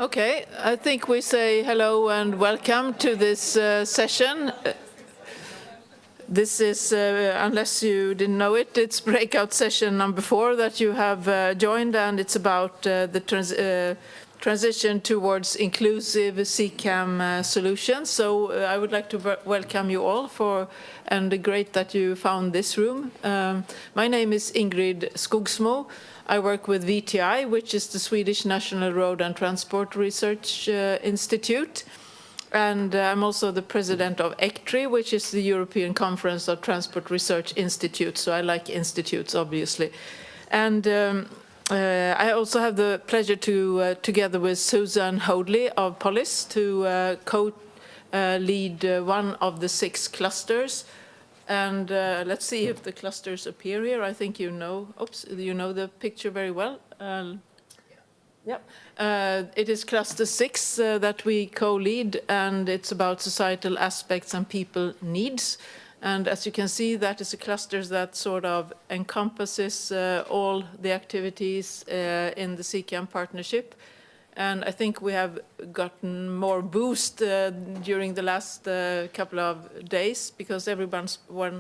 Okay, I think we say hello and welcome to this session. This is, unless you didn't know it, it's breakout session number 4 that you have joined, and it's about the transition towards inclusive CCAM solutions. So I would like to welcome you all and great that you found this room. My name is Ingrid Skogsmo. I work with VTI, which is the Swedish National Road and Transport Research Institute. And I'm also the president of ECTRI, which is the European Conference of Transport Research Institutes. So I like institutes, obviously. And I also have the pleasure to, together with Susan Hoadley of Polis, to co-lead one of the 6 clusters. And let's see if the clusters appear here. I think you know the picture very well. It is cluster 6 that we co-lead, and it's about societal aspects and people needs. And as you can see, that is a cluster that sort of encompasses all the activities in the CCAM partnership. And I think we have gotten more boost during the last couple of days, because everyone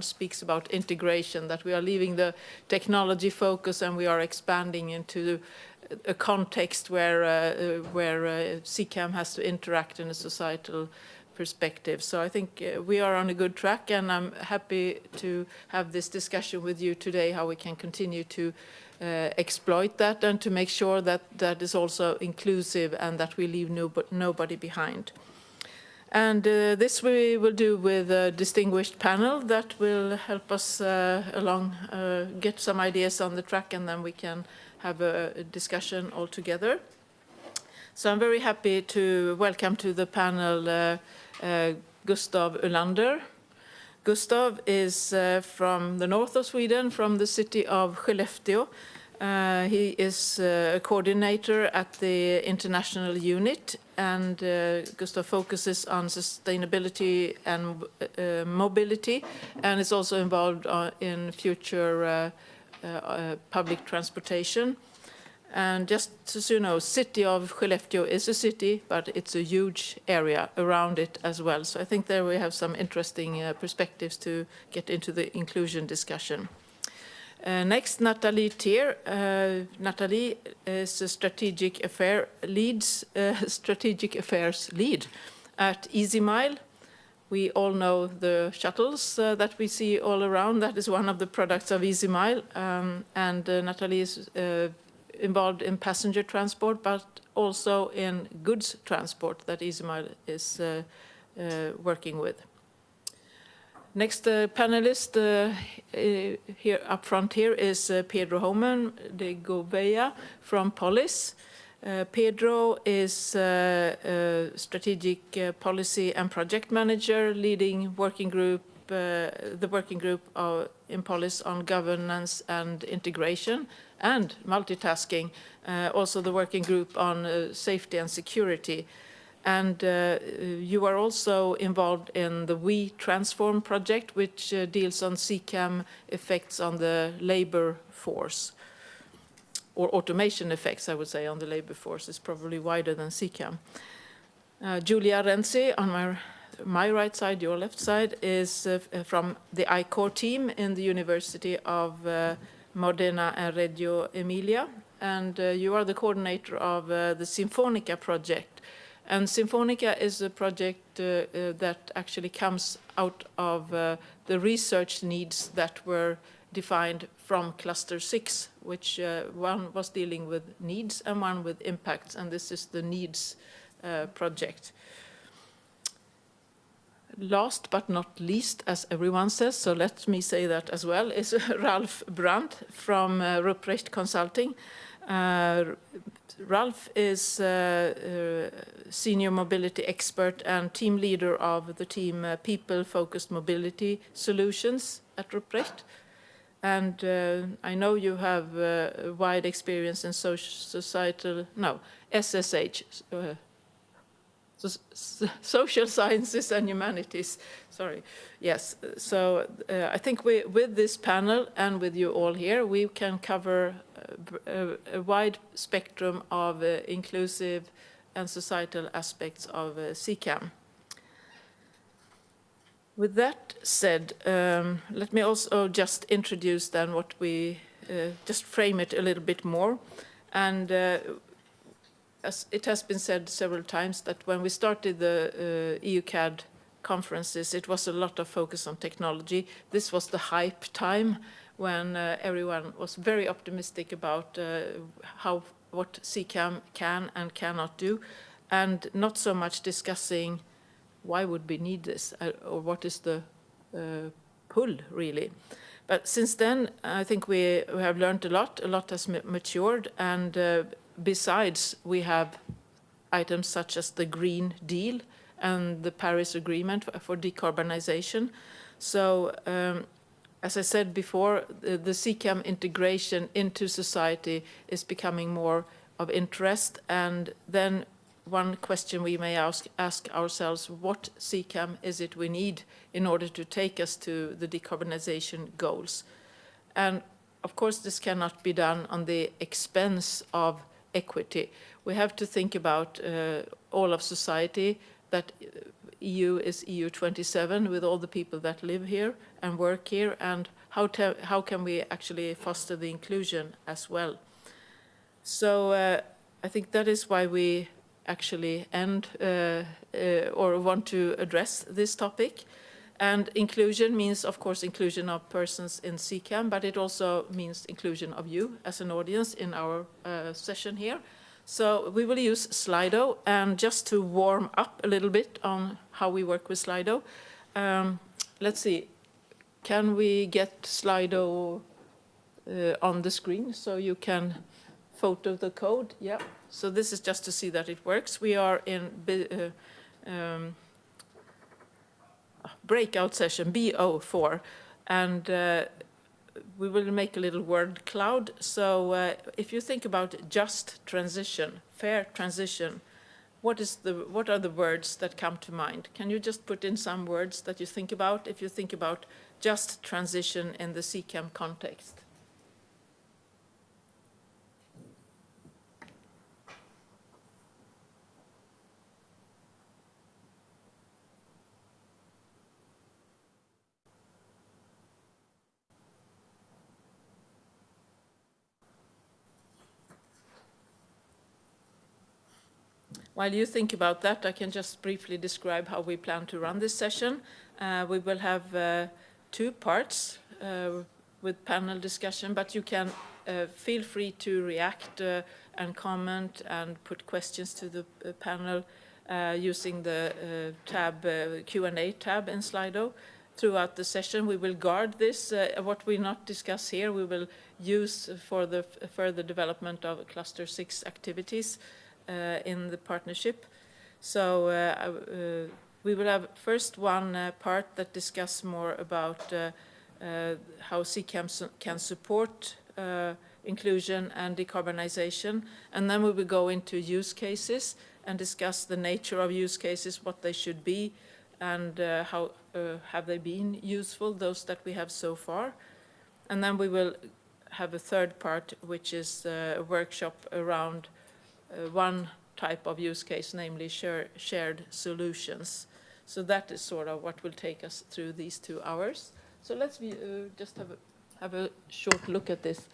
speaks about integration, that we are leaving the technology focus and we are expanding into a context where CCAM has to interact in a societal perspective. So I think we are on a good track, and I'm happy to have this discussion with you today, how we can continue to exploit that and to make sure that that is also inclusive and that we leave nobody behind. And this we will do with a distinguished panel that will help us get some ideas on the track, and then we can have a discussion all together. So I'm very happy to welcome to the panel Gustav Ulander. Gustav is from the north of Sweden, from the city of Skellefteå. He is a coordinator at the international unit, and Gustav focuses on sustainability and mobility, and is also involved in future public transportation. And just so you know, city of Skellefteå is a city, but it's a huge area around it as well. So I think there we have some interesting perspectives to get into the inclusion discussion. Next, Nathalie Thier. Nathalie is a strategic affairs lead at EasyMile. We all know the shuttles that we see all around. That is one of the products of EasyMile. And Nathalie is involved in passenger transport, but also in goods transport that EasyMile is working with. Next panelist here up front here is Pedro Homan de Gouveia from Polis. Pedro is strategic policy and project manager, leading the working group in Polis on governance and integration and multitasking, also the working group on safety and security. And you are also involved in the We Transform project, which deals on CCAM effects on the labor force, or automation effects, I would say, on the labor force. Is probably wider than CCAM. Julia Renzi, on my right side, your left side, is from the I-Core team in the University of Modena and Reggio Emilia. And you are the coordinator of the Sinfonica project. And Sinfonica is a project that actually comes out of the research needs that were defined from Cluster 6, which one was dealing with needs and one with impacts, and this is the needs project. Last but not least, as everyone says, so let me say that as well, is Ralf Brandt from Ruprecht Consulting. Ralf is senior mobility expert and team leader of the team People-Focused Mobility Solutions at Ruprecht. And I know you have wide experience in SSH, social sciences and humanities. Sorry. Yes. So I think with this panel and with you all here, we can cover a wide spectrum of inclusive and societal aspects of CCAM. With that said, let me also just introduce then what we, just frame it a little bit more. And as it has been said several times, that when we started the EUCAD conferences, it was a lot of focus on technology. This was the hype time when everyone was very optimistic about what CCAM can and cannot do, and not so much discussing why would we need this, or what is the pull, really. But since then, I think we have learned a lot has matured, and besides, we have items such as the Green Deal and the Paris Agreement for decarbonization. So, as I said before, the CCAM integration into society is becoming more of interest, and then one question we may ask ourselves, what CCAM is it we need in order to take us to the decarbonization goals? And of course, this cannot be done on the expense of equity. We have to think about all of society, that EU is EU27 with all the people that live here and work here, and how can we actually foster the inclusion as well? So I think that is why we actually or want to address this topic. And inclusion means, of course, inclusion of persons in CCAM, but it also means inclusion of you as an audience in our session here. So we will use Slido, and just to warm up a little bit on how we work with Slido, let's see, can we get Slido on the screen so you can photo the code? Yeah. So this is just to see that it works. We are in breakout session BO4, and we will make a little word cloud. So if you think about just transition, fair transition, what are the words that come to mind? Can you just put in some words that you think about if you think about just transition in the CCAM context? While you think about that, I can just briefly describe how we plan to run this session. We will have 2 parts with panel discussion, but you can feel free to react and comment and put questions to the panel using the Q&A tab in Slido. Throughout the session, we will guard this. What we not discuss here, we will use for the further development of Cluster 6 activities in the partnership. So we will have first one part that discuss more about how CCAM can support inclusion and decarbonization, and then we will go into use cases and discuss the nature of use cases, what they should be, and how have they been useful, those that we have so far. And then we will have a third part, which is a workshop around one type of use case, namely shared solutions. So that is sort of what will take us through these 2 hours. So let's just have a short look at this.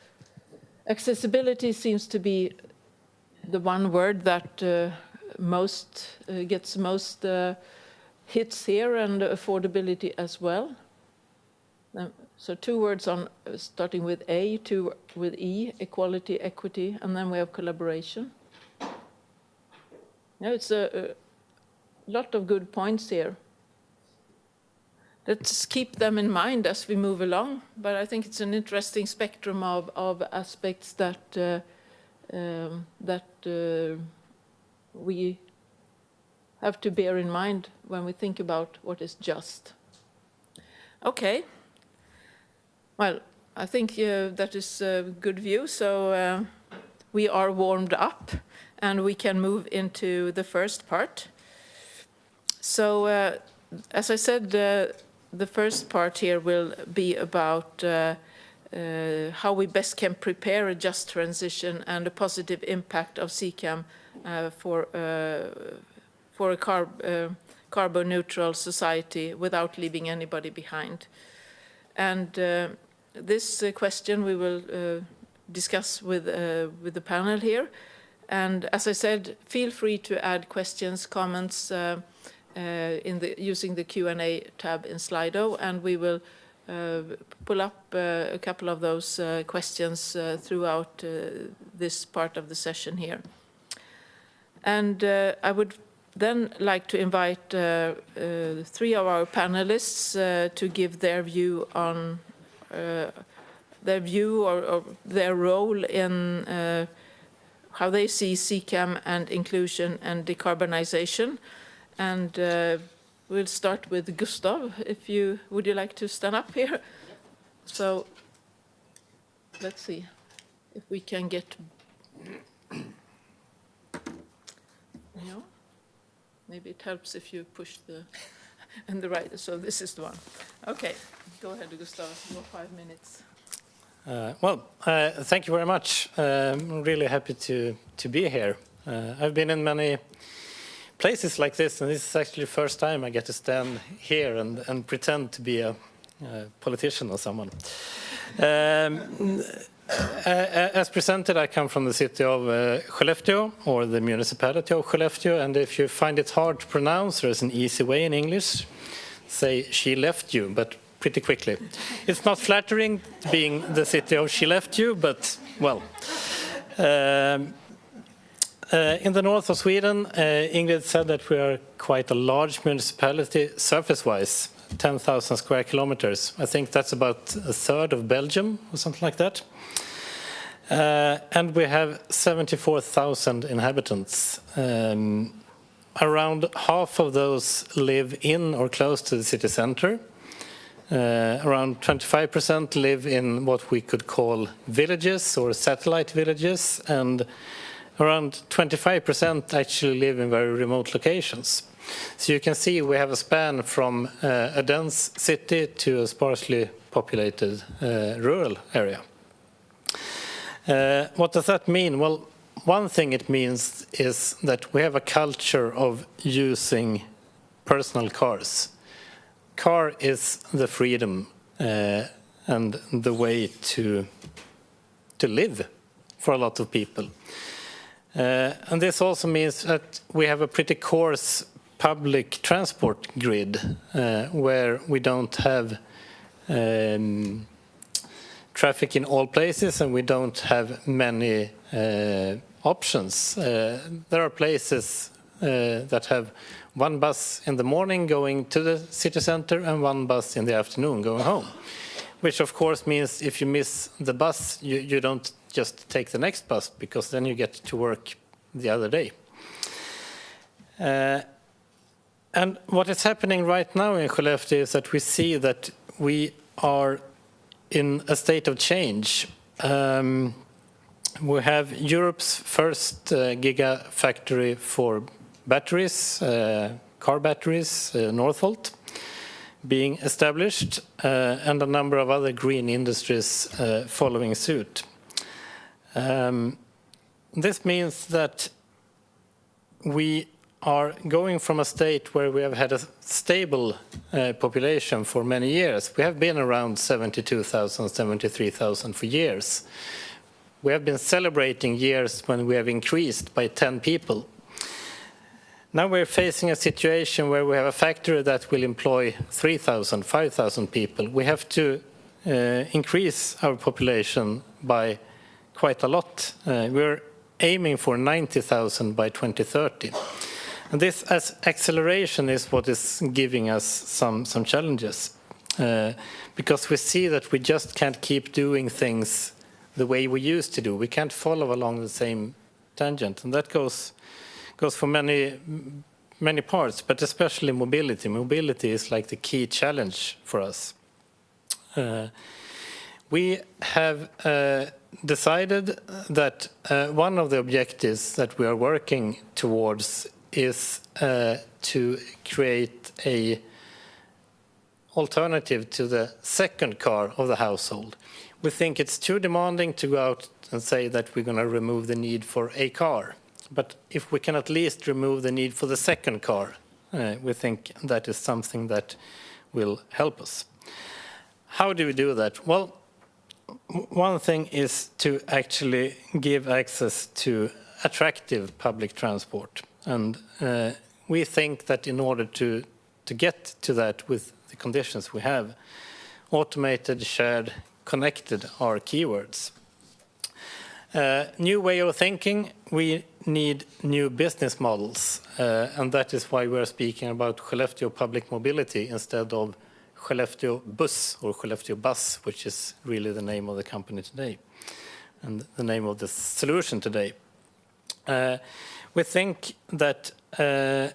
Accessibility seems to be the one word that gets most hits here, and affordability as well. So 2 words on starting with A, 2 with E, equality, equity, and then we have collaboration. Yeah, it's a lot of good points here. Let's keep them in mind as we move along, but I think it's an interesting spectrum of aspects that we have to bear in mind when we think about what is just. Okay. Well, I think that is a good view. So we are warmed up, and we can move into the first part. So as I said, the first part here will be about how we best can prepare a just transition and a positive impact of CCAM for a carbon neutral society without leaving anybody behind. And this question we will discuss with the panel here. And as I said, feel free to add questions, comments using the Q&A tab in Slido, and we will pull up a couple of those questions throughout this part of the session here. And I would then like to invite 3 of our panelists to give their view on or their role in how they see CCAM and inclusion and decarbonization. And we'll start with Gustav. Would you like to stand up here? So let's see if we can get. Maybe it helps if you push and the right. So this is the one. Okay, go ahead, Gustav. Your 5 minutes. Thank you very much. I'm really happy to be here. I've been in many places like this, and this is actually the first time I get to stand here and pretend to be a politician or someone. As presented, I come from the city of Skellefteå, or the municipality of Skellefteå, and if you find it hard to pronounce, there's an easy way in English. Say, she left you, but pretty quickly. It's not flattering being the city of Skellefteå, but, well. In the north of Sweden, Ingrid said that we are quite a large municipality surface-wise, 10,000 square kilometers. I think that's about a third of Belgium or something like that. And we have 74,000 inhabitants. Around half of those live in or close to the city center. Around 25% live in what we could call villages or satellite villages, and around 25% actually live in very remote locations. So you can see we have a span from a dense city to a sparsely populated rural area. What does that mean? Well, one thing it means is that we have a culture of using personal cars. Car is the freedom and the way to live for a lot of people. And this also means that we have a pretty coarse public transport grid where we don't have traffic in all places, and we don't have many options. There are places that have one bus in the morning going to the city center and one bus in the afternoon going home, which of course means if you miss the bus, you don't just take the next bus, because then you get to work the other day. And what is happening right now in Skellefteå is that we see that we are in a state of change. We have Europe's first gigafactory for batteries, car batteries, Northvolt, being established, and a number of other green industries following suit. This means that we are going from a state where we have had a stable population for many years. We have been around 72,000, 73,000 for years. We have been celebrating years when we have increased by 10 people. Now we're facing a situation where we have a factory that will employ 3,000, 5,000 people. We have to increase our population by quite a lot. We're aiming for 90,000 by 2030. And this acceleration is what is giving us some challenges, because we see that we just can't keep doing things the way we used to do. We can't follow along the same tangent, and that goes for many parts, but especially mobility. Mobility is like the key challenge for us. We have decided that one of the objectives that we are working towards is to create an alternative to the second car of the household. we think it's too demanding to go out and say that we're going to remove the need for a car. But if we can at least remove the need for the second car, we think that is something that will help us. How do we do that? Well, one thing is to actually give access to attractive public transport. And we think that in order to get to that with the conditions we have, automated, shared, connected are keywords. New way of thinking, we need new business models. And that is why we're speaking about Skellefteå Public Mobility instead of Skellefteå Bus or Skellefteå Bus, which is really the name of the company today and the name of the solution today. We think that the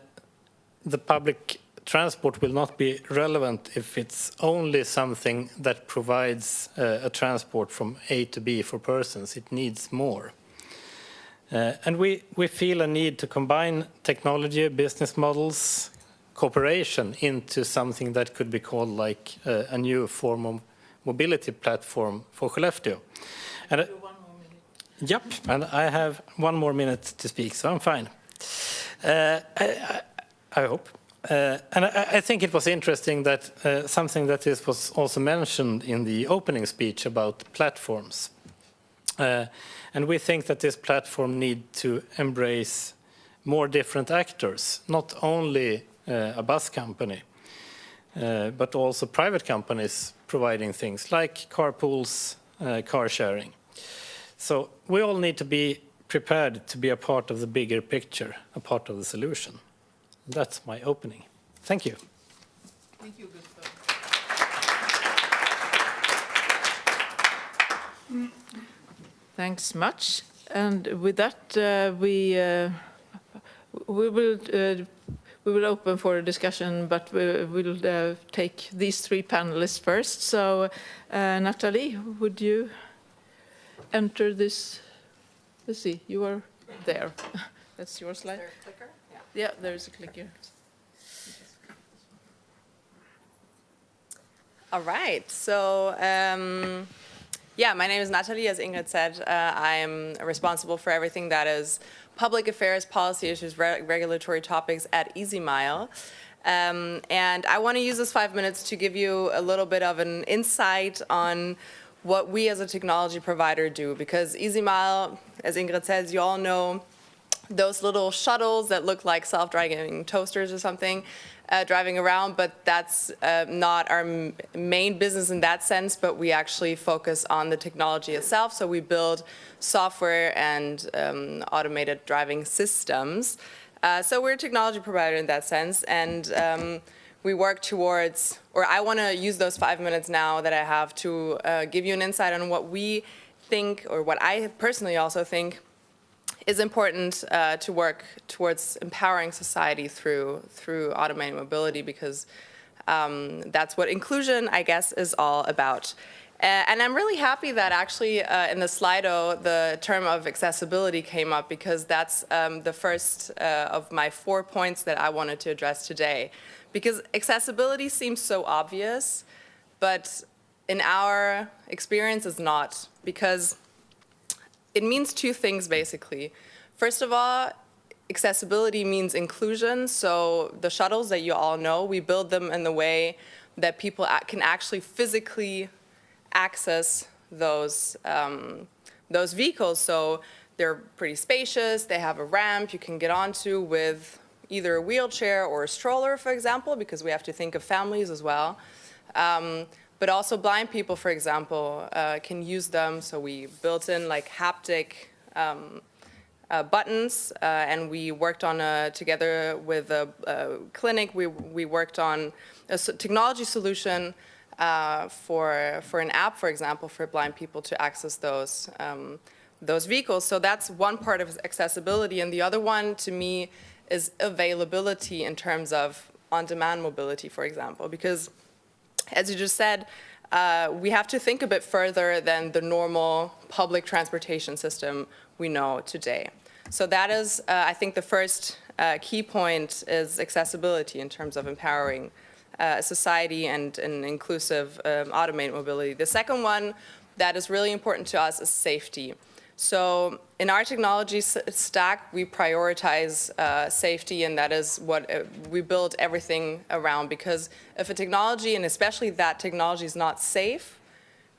public transport will not be relevant if it's only something that provides a transport from A to B for persons. It needs more. And we feel a need to combine technology, business models, cooperation into something that could be called like a new form of mobility platform for Skellefteå. And yep, and I have 1 more minute to speak, so I'm fine. I hope. And I think it was interesting that something that was also mentioned in the opening speech about platforms. And we think that this platform needs to embrace more different actors, not only a bus company, but also private companies providing things like carpools, car sharing. So we all need to be prepared to be a part of the bigger picture, a part of the solution. That's my opening. Thank you. Thank you, Gustav. Thanks much. And with that, we will open for a discussion, but we'll take these 3 panelists first. So, Natalie, would you enter this? Let's see, you are there. That's your slide. Is there a clicker? Yeah, there's a clicker. All right, so yeah, my name is Natalie. As Ingrid said, I'm responsible for everything that is public affairs, policy issues, regulatory topics at EasyMile. And I want to use this 5 minutes to give you a little bit of an insight on what we as a technology provider do, because EasyMile, as Ingrid says, you all know those little shuttles that look like self-driving toasters or something driving around, but that's not our main business in that sense, but we actually focus on the technology itself. So we build software and automated driving systems. So we're a technology provider in that sense, and we work towards, or I want to use those 5 minutes now that I have to give you an insight on what we think, or what I personally also think is important to work towards empowering society through automated mobility, because that's what inclusion, I guess, is all about. And I'm really happy that actually in the Slido the term of accessibility came up, because that's the first of my 4 points that I wanted to address today. Because accessibility seems so obvious, but in our experience it's not, because it means 2 things basically. First of all, accessibility means inclusion. So the shuttles that you all know, we build them in the way that people can actually physically access those vehicles. So they're pretty spacious, they have a ramp you can get onto with either a wheelchair or a stroller, for example, because we have to think of families as well. But also blind people, for example, can use them. So we built in like haptic buttons, and we worked on together with a clinic. We worked on a technology solution for an app, for example, for blind people to access those vehicles. So that's one part of accessibility, and the other one to me is availability in terms of on-demand mobility, for example, because as you just said, we have to think a bit further than the normal public transportation system we know today. So that is, I think, the first key point is accessibility in terms of empowering society and inclusive automated mobility. The second one that is really important to us is safety. So in our technology stack, we prioritize safety, and that is what we build everything around. Because if a technology, and especially that technology, is not safe,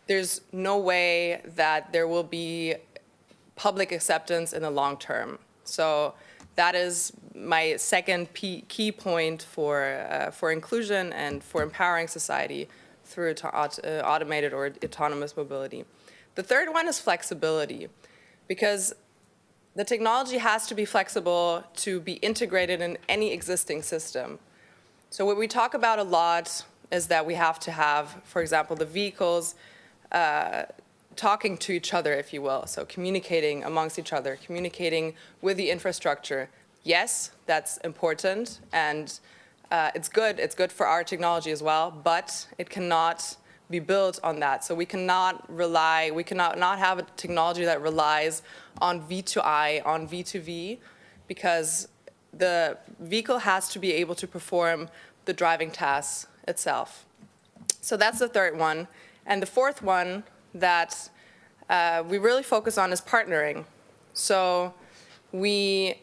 there's no way that there will be public acceptance in the long term. So that is my second key point for inclusion and for empowering society through automated or autonomous mobility. The third one is flexibility, because the technology has to be flexible to be integrated in any existing system. So what we talk about a lot is that we have to have, for example, the vehicles talking to each other, if you will, so communicating amongst each other, communicating with the infrastructure. Yes, that's important, and it's good for our technology as well, but it cannot be built on that. So we cannot not have a technology that relies on V2I, on V2V, because the vehicle has to be able to perform the driving tasks itself. So that's the third one. And the fourth one that we really focus on is partnering. So we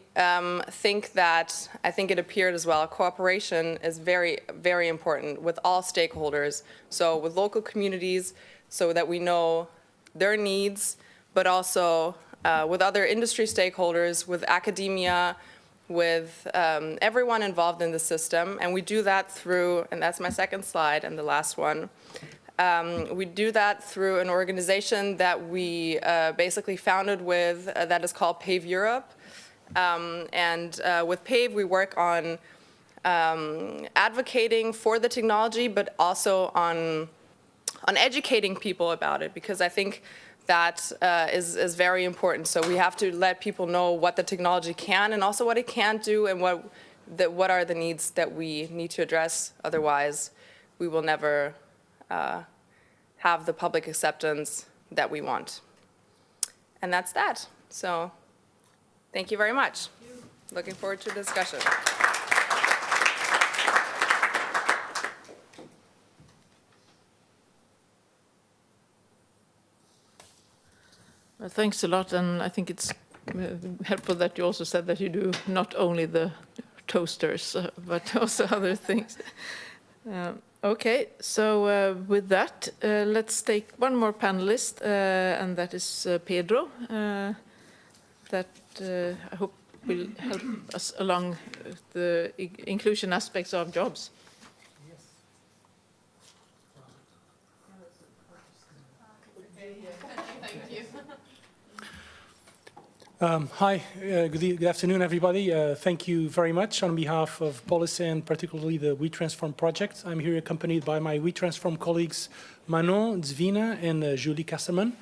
think that, I think it appeared as well, cooperation is very, very important with all stakeholders. So with local communities, so that we know their needs, but also with other industry stakeholders, with academia, with everyone involved in the system. And we do that through, and that's my second slide and the last one, we do that through an organization that we basically founded with that is called PAVE Europe. With PAVE, we work on advocating for the technology, but also on educating people about it, because I think that is very important. So we have to let people know what the technology can and also what it can't do, and what are the needs that we need to address. Otherwise, we will never have the public acceptance that we want. And that's that. So thank you very much. Looking forward to the discussion. Well, thanks a lot, and I think it's helpful that you also said that you do not only the toasters, but also other things. Okay, so with that, let's take one more panelist, and that is Pedro, that I hope will help us along the inclusion aspects of jobs. Hi, good afternoon, everybody. Thank you very much on behalf of Polis and particularly the WeTransform project. I'm here accompanied by my WeTransform colleagues Manon, Zvina, and Julie Kasserman.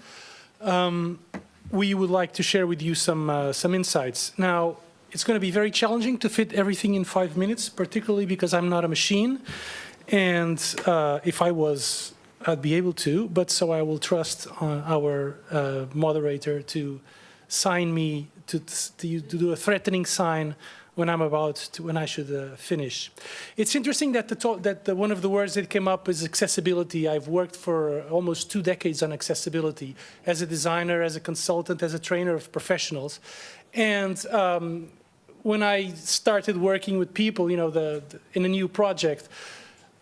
We would like to share with you some insights. Now, it's going to be very challenging to fit everything in 5 minutes, particularly because I'm not a machine. And if I was, I'd be able to, but so I will trust on our moderator to sign me to do a threatening sign when I'm about to, when I should finish. It's interesting that one of the words that came up is accessibility. I've worked for almost 2 decades on accessibility as a designer, as a consultant, as a trainer of professionals. And when I started working with people, you know, in a new project,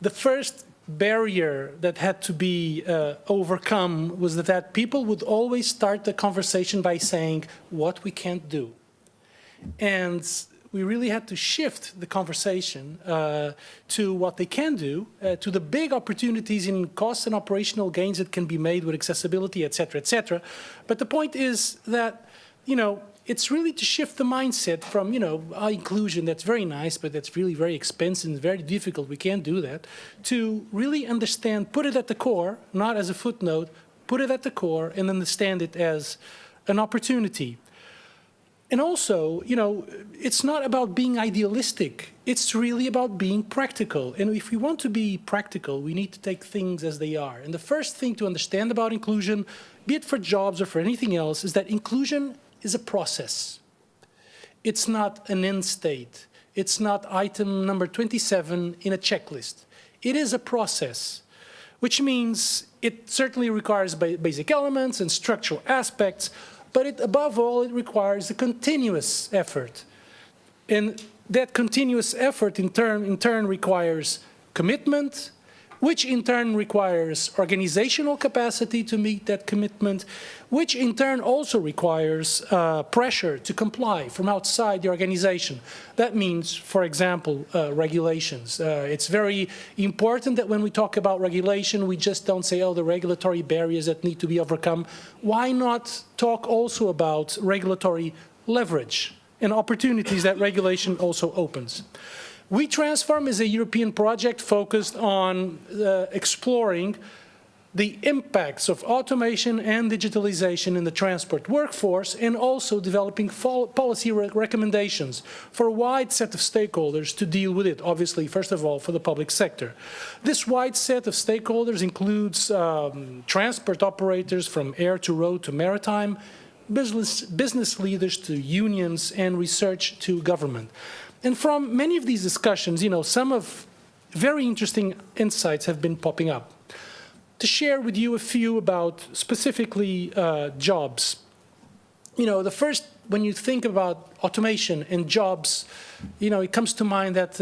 the first barrier that had to be overcome was that people would always start the conversation by saying what we can't do. And we really had to shift the conversation to what they can do, to the big opportunities in cost and operational gains that can be made with accessibility, et cetera, et cetera. But the point is that, you know, it's really to shift the mindset from, you know, inclusion, that's very nice, but that's really very expensive and very difficult, we can't do that, to really understand, put it at the core, not as a footnote, put it at the core and understand it as an opportunity. And also, you know, it's not about being idealistic, it's really about being practical. And if we want to be practical, we need to take things as they are. And the first thing to understand about inclusion, be it for jobs or for anything else, is that inclusion is a process. It's not an end state. It's not item number 27 in a checklist. It is a process, which means it certainly requires basic elements and structural aspects, but above all, it requires a continuous effort. And that continuous effort in turn requires commitment, which in turn requires organizational capacity to meet that commitment, which in turn also requires pressure to comply from outside the organization. That means, for example, regulations. It's very important that when we talk about regulation, we just don't say, oh, the regulatory barriers that need to be overcome. Why not talk also about regulatory leverage and opportunities that regulation also opens? WeTransform is a European project focused on exploring the impacts of automation and digitalization in the transport workforce, and also developing policy recommendations for a wide set of stakeholders to deal with it, obviously, first of all, for the public sector. This wide set of stakeholders includes transport operators from air to road to maritime, business leaders to unions, and research to government. And from many of these discussions, some of very interesting insights have been popping up. To share with you a few about specifically jobs. The first, when you think about automation and jobs, it comes to mind that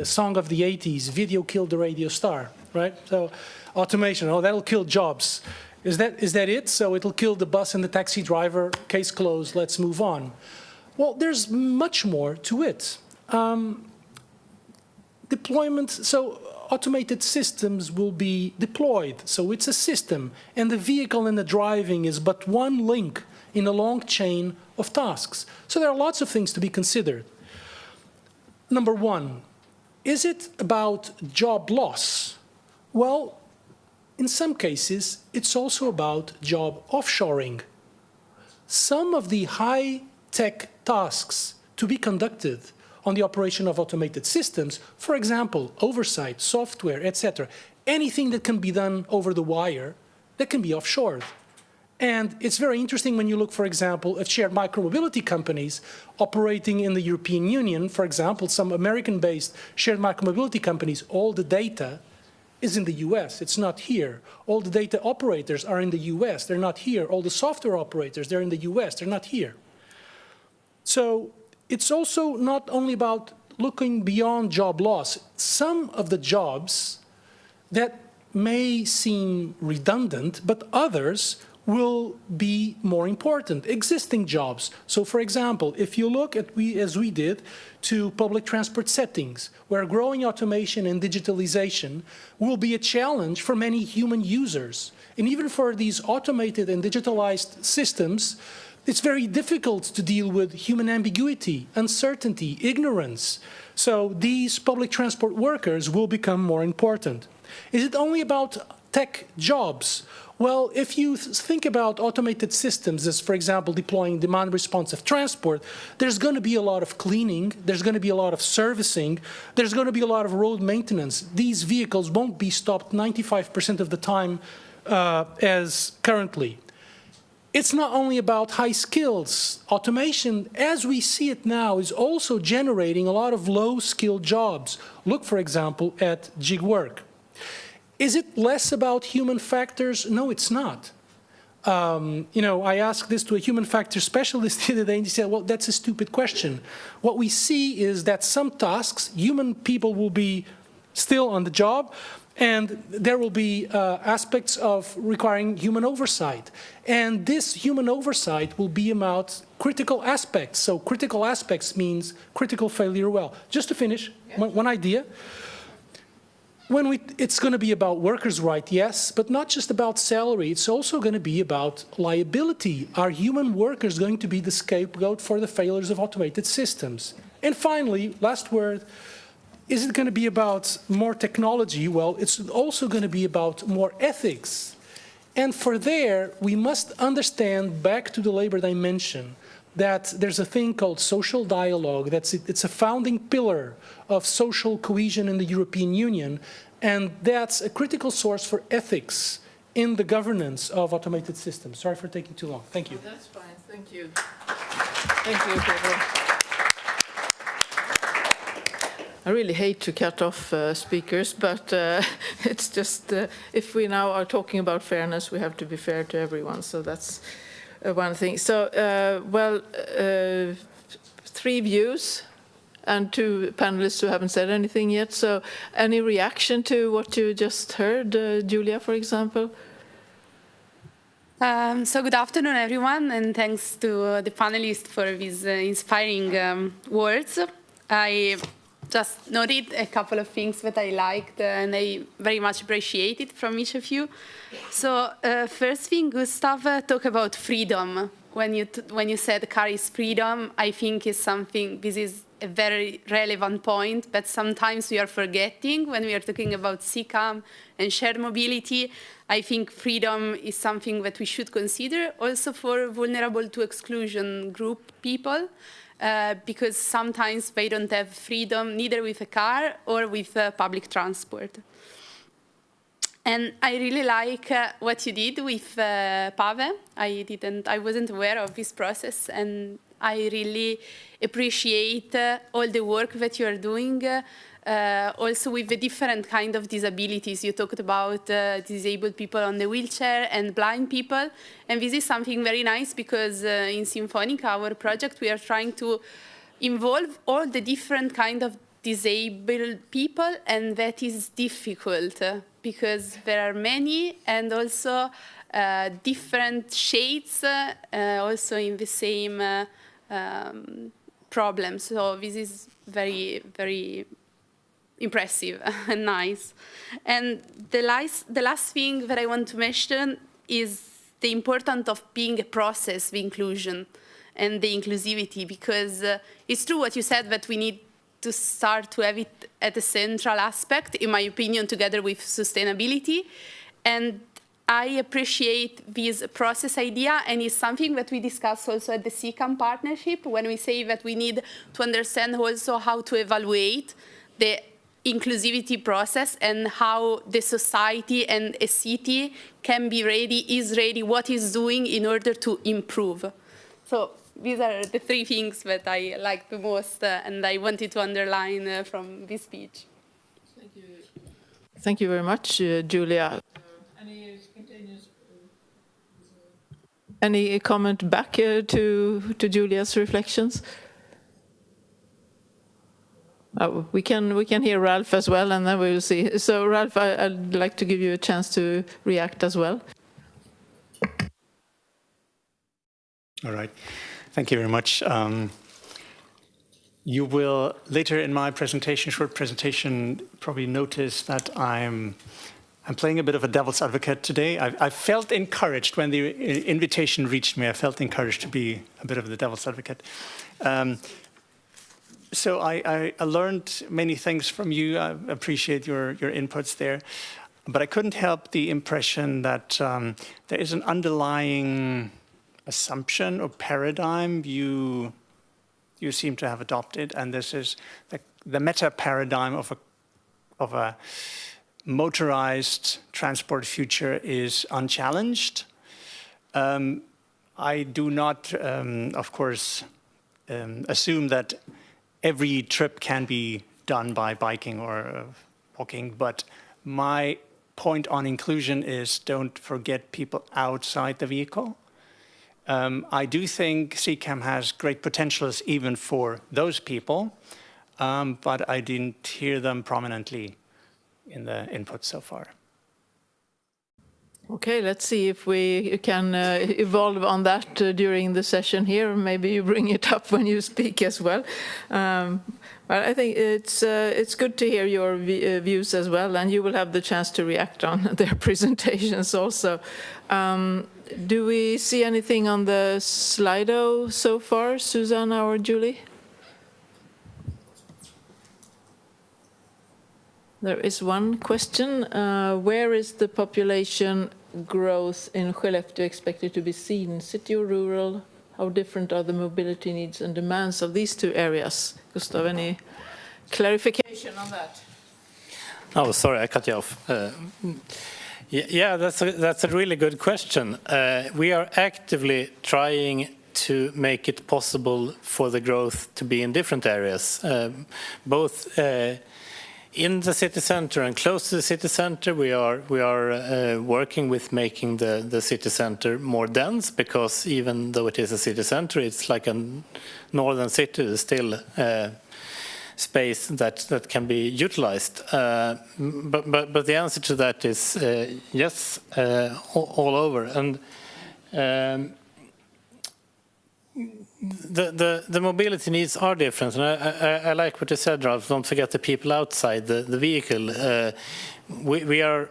song of the 80s, video killed the radio star, right? So automation, oh, that'll kill jobs. Is that it? So it'll kill the bus and the taxi driver, case closed, let's move on. Well, there's much more to it. Deployment, so automated systems will be deployed. So it's a system, and the vehicle and the driving is but one link in a long chain of tasks. So there are lots of things to be considered. Number one, is it about job loss? Well, in some cases, it's also about job offshoring. Some of the high-tech tasks to be conducted on the operation of automated systems, for example, oversight, software, etc., anything that can be done over the wire, that can be offshored. And it's very interesting when you look, for example, at shared micromobility companies operating in the European Union, for example, some American-based shared micromobility companies, all the data is in the US, it's not here. All the data operators are in the US, they're not here. All the software operators, they're in the US, they're not here. So it's also not only about looking beyond job loss. Some of the jobs that may seem redundant, but others will be more important, existing jobs. So for example, if you look at, as we did, to public transport settings, where growing automation and digitalization will be a challenge for many human users. And even for these automated and digitalized systems, it's very difficult to deal with human ambiguity, uncertainty, ignorance. So these public transport workers will become more important. Is it only about tech jobs? Well, if you think about automated systems as, for example, deploying demand responsive transport, there's going to be a lot of cleaning, there's going to be a lot of servicing, there's going to be a lot of road maintenance. These vehicles won't be stopped 95% of the time as currently. It's not only about high skills. Automation, as we see it now, is also generating a lot of low-skilled jobs. Look, for example, at gig work. Is it less about human factors? No, it's not. I asked this to a human factor specialist the other day, and he said, well, that's a stupid question. What we see is that some tasks, human people will be still on the job, and there will be aspects of requiring human oversight. And this human oversight will be about critical aspects. So critical aspects means critical failure well. Just to finish, one idea. It's going to be about workers' rights, yes, but not just about salary. It's also going to be about liability. Are human workers going to be the scapegoat for the failures of automated systems? And finally, last word, is it going to be about more technology? Well, it's also going to be about more ethics. And for there, we must understand, back to the labor dimension, that there's a thing called social dialogue. It's a founding pillar of social cohesion in the European Union, and that's a critical source for ethics in the governance of automated systems. Sorry for taking too long. Thank you. Oh, that's fine. Thank you. Thank you, Pedro. I really hate to cut off speakers, but it's just if we now are talking about fairness, we have to be fair to everyone. So that's one thing. So, well, 3 views and 2 panelists who haven't said anything yet. So any reaction to what you just heard, Julia, for example? So good afternoon, everyone, and thanks to the panelists for these inspiring words. I just noted a couple of things that I liked and I very much appreciated from each of you. So first thing, Gustav talked about freedom. When you said carries freedom, I think is something, this is a very relevant point, but sometimes we are forgetting when we are talking about CCAM and shared mobility. I think freedom is something that we should consider also for vulnerable to exclusion group people, because sometimes they don't have freedom neither with a car or with public transport. And I really like what you did with Pave. I wasn't aware of this process, and I really appreciate all the work that you are doing, also with the different kind of disabilities. You talked about disabled people on the wheelchair and blind people, and this is something very nice because in Symphonica, our project, we are trying to involve all the different kind of disabled people, and that is difficult because there are many and also different shades also in the same problem. So this is very, very impressive and nice. And the last thing that I want to mention is the importance of being a process, the inclusion and the inclusivity, because it's true what you said, that we need to start to have it at a central aspect, in my opinion, together with sustainability. And I appreciate this process idea, and it's something that we discuss also at the CCAM partnership, when we say that we need to understand also how to evaluate the inclusivity process and how the society and a city can be ready, is ready, what is doing in order to improve. So these are the 3 things that I like the most, and I wanted to underline from this speech. Thank you. Thank you very much, Julia. Any comment back to Julia's reflections? We can hear Ralph as well, and then we will see. So, Ralph, I'd like to give you a chance to react as well. All right. Thank you very much. You will later in my presentation, short presentation, probably notice that I'm playing a bit of a devil's advocate today. I felt encouraged when the invitation reached me. I felt encouraged to be a bit of the devil's advocate. So I learned many things from you. I appreciate your inputs there. But I couldn't help the impression that there is an underlying assumption or paradigm you seem to have adopted, and this is the meta paradigm of a motorized transport future is unchallenged. I do not, of course, assume that every trip can be done by biking or walking, but my point on inclusion is don't forget people outside the vehicle. I do think CCAM has great potentials even for those people, but I didn't hear them prominently in the input so far. Okay, let's see if we can evolve on that during the session here. Maybe you bring it up when you speak as well. But I think it's good to hear your views as well, and you will have the chance to react on their presentations also. Do we see anything on the Slido so far, Susanna or Julie? There is one question. Where is the population growth in Skellefteå expected to be seen? City or rural? How different are the mobility needs and demands of these 2 areas? Gustav, any clarification on that? Oh, sorry, I cut you off. Yeah, that's a really good question. We are actively trying to make it possible for the growth to be in different areas, both in the city center and close to the city center. We are working with making the city center more dense, because even though it is a city center, it's like a northern city. There's still space that can be utilized. But the answer to that is yes, all over. And the mobility needs are different, and I like what you said, Ralph. Don't forget the people outside the vehicle. We are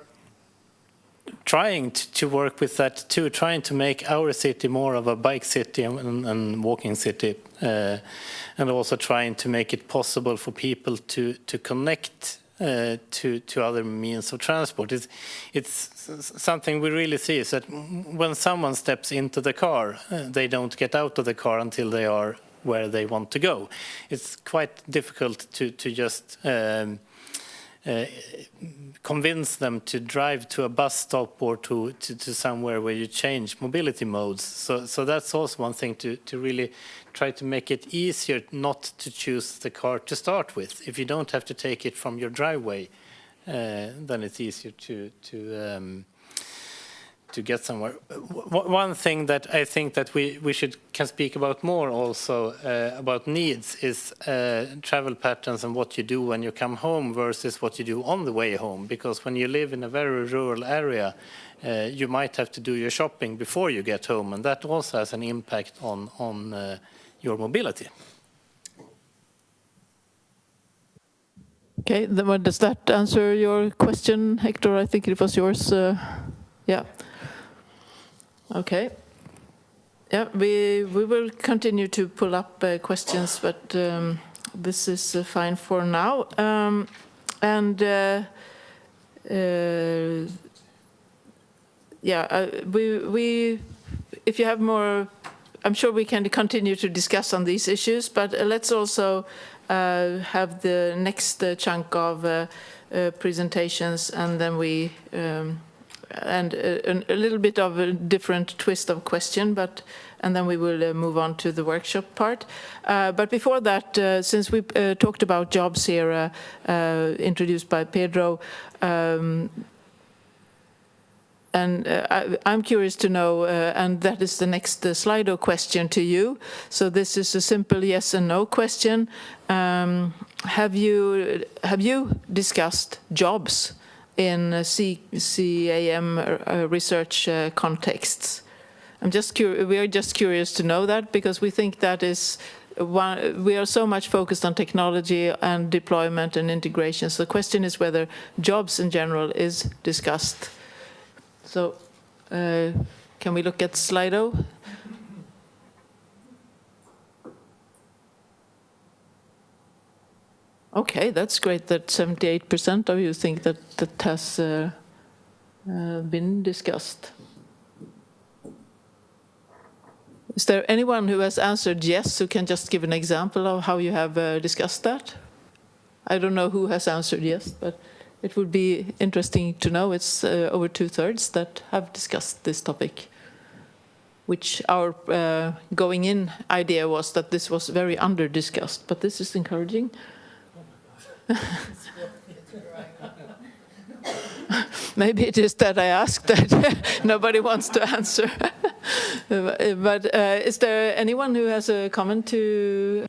trying to work with that too, trying to make our city more of a bike city and walking city, and also trying to make it possible for people to connect to other means of transport. It's something we really see, is that when someone steps into the car, they don't get out of the car until they are where they want to go. It's quite difficult to just convince them to drive to a bus stop or to somewhere where you change mobility modes. So that's also one thing, to really try to make it easier not to choose the car to start with. If you don't have to take it from your driveway, then it's easier to get somewhere. One thing that I think that we can speak about more also about needs is travel patterns and what you do when you come home versus what you do on the way home. Because when you live in a very rural area, you might have to do your shopping before you get home, and that also has an impact on your mobility. Okay, then does that answer your question, Hector? I think it was yours. Yeah. Okay. Yeah, we will continue to pull up questions, but this is fine for now. We if you have more, I'm sure we can continue to discuss on these issues, but let's also have the next chunk of presentations, and then we and a little bit of a different twist of question, and then we will move on to the workshop part. But before that, since we talked about jobs here, introduced by Pedro, and I'm curious to know, and that is the next Slido question to you. So this is a simple yes and no question. Have you discussed jobs in CCAM research contexts? We are just curious to know that, because we think that is we are so much focused on technology and deployment and integration. So the question is whether jobs in general is discussed. So can we look at Slido? Okay, that's great that 78% of you think that has been discussed. Is there anyone who has answered yes, who can just give an example of how you have discussed that? I don't know who has answered yes, but it would be interesting to know. It's over 2/3 that have discussed this topic, which our going in idea was that this was very under-discussed, but this is encouraging. Maybe it is that I asked that nobody wants to answer. But is there anyone who has a comment to?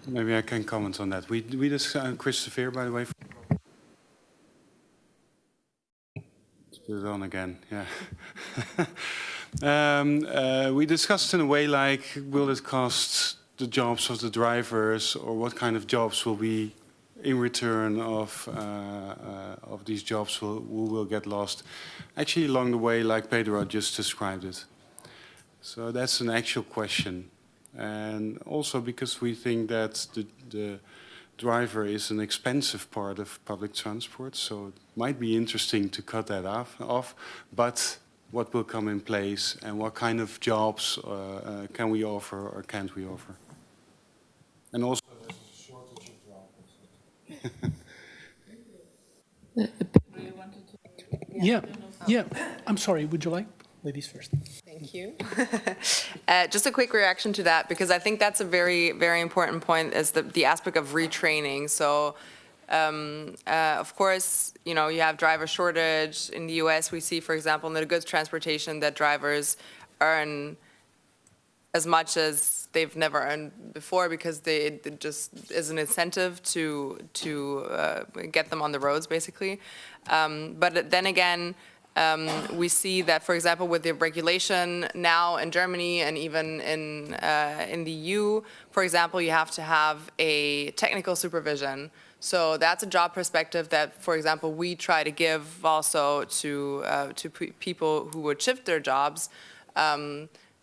Maybe I can comment on that. We discussed, Christopher, by the way. Let's put it on again, yeah. We discussed in a way like, will it cost the jobs of the drivers, or what kind of jobs will be in return of these jobs who will get lost? Actually, along the way, like Pedro just described it. So that's an actual question. And also because we think that the driver is an expensive part of public transport, so it might be interesting to cut that off. But what will come in place, and what kind of jobs can we offer or can't we offer? And also there's a shortage of drivers. Yeah. I'm sorry, would you like? Ladies first. Thank Thank you. Just a quick reaction to that, because I think that's a very, very important point, is the aspect of retraining. So, of course, you know, you have driver shortage. In the US, we see, for example, in the goods transportation, that drivers earn as much as they've never earned before, because it just is an incentive to get them on the roads, basically. But then again, we see that, for example, with the regulation now in Germany and even in the EU, for example, you have to have a technical supervision. So that's a job perspective that, for example, we try to give also to people who would shift their jobs,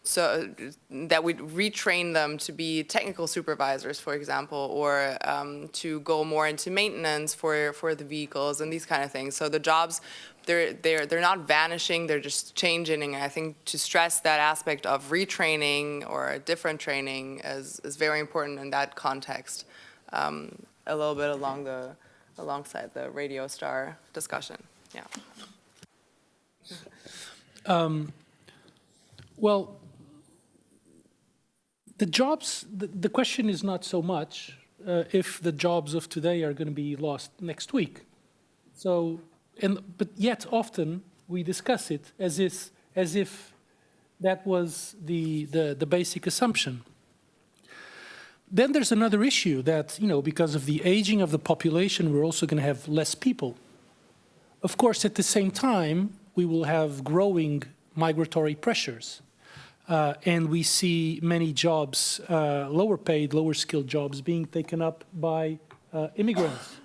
so that we retrain them to be technical supervisors, for example, or to go more into maintenance for the vehicles and these kind of things. So the jobs, they're not vanishing, they're just changing. And I think to stress that aspect of retraining or different training is very important in that context. A little bit alongside the radio star discussion. Yeah. Well, the jobs, the question is not so much if the jobs of today are going to be lost next week. So, but yet often we discuss it as if that was the basic assumption. Then there's another issue that, you know, because of the aging of the population, we're also going to have less people. Of course, at the same time, we will have growing migratory pressures. And we see many jobs, lower paid, lower skilled jobs being taken up by immigrants,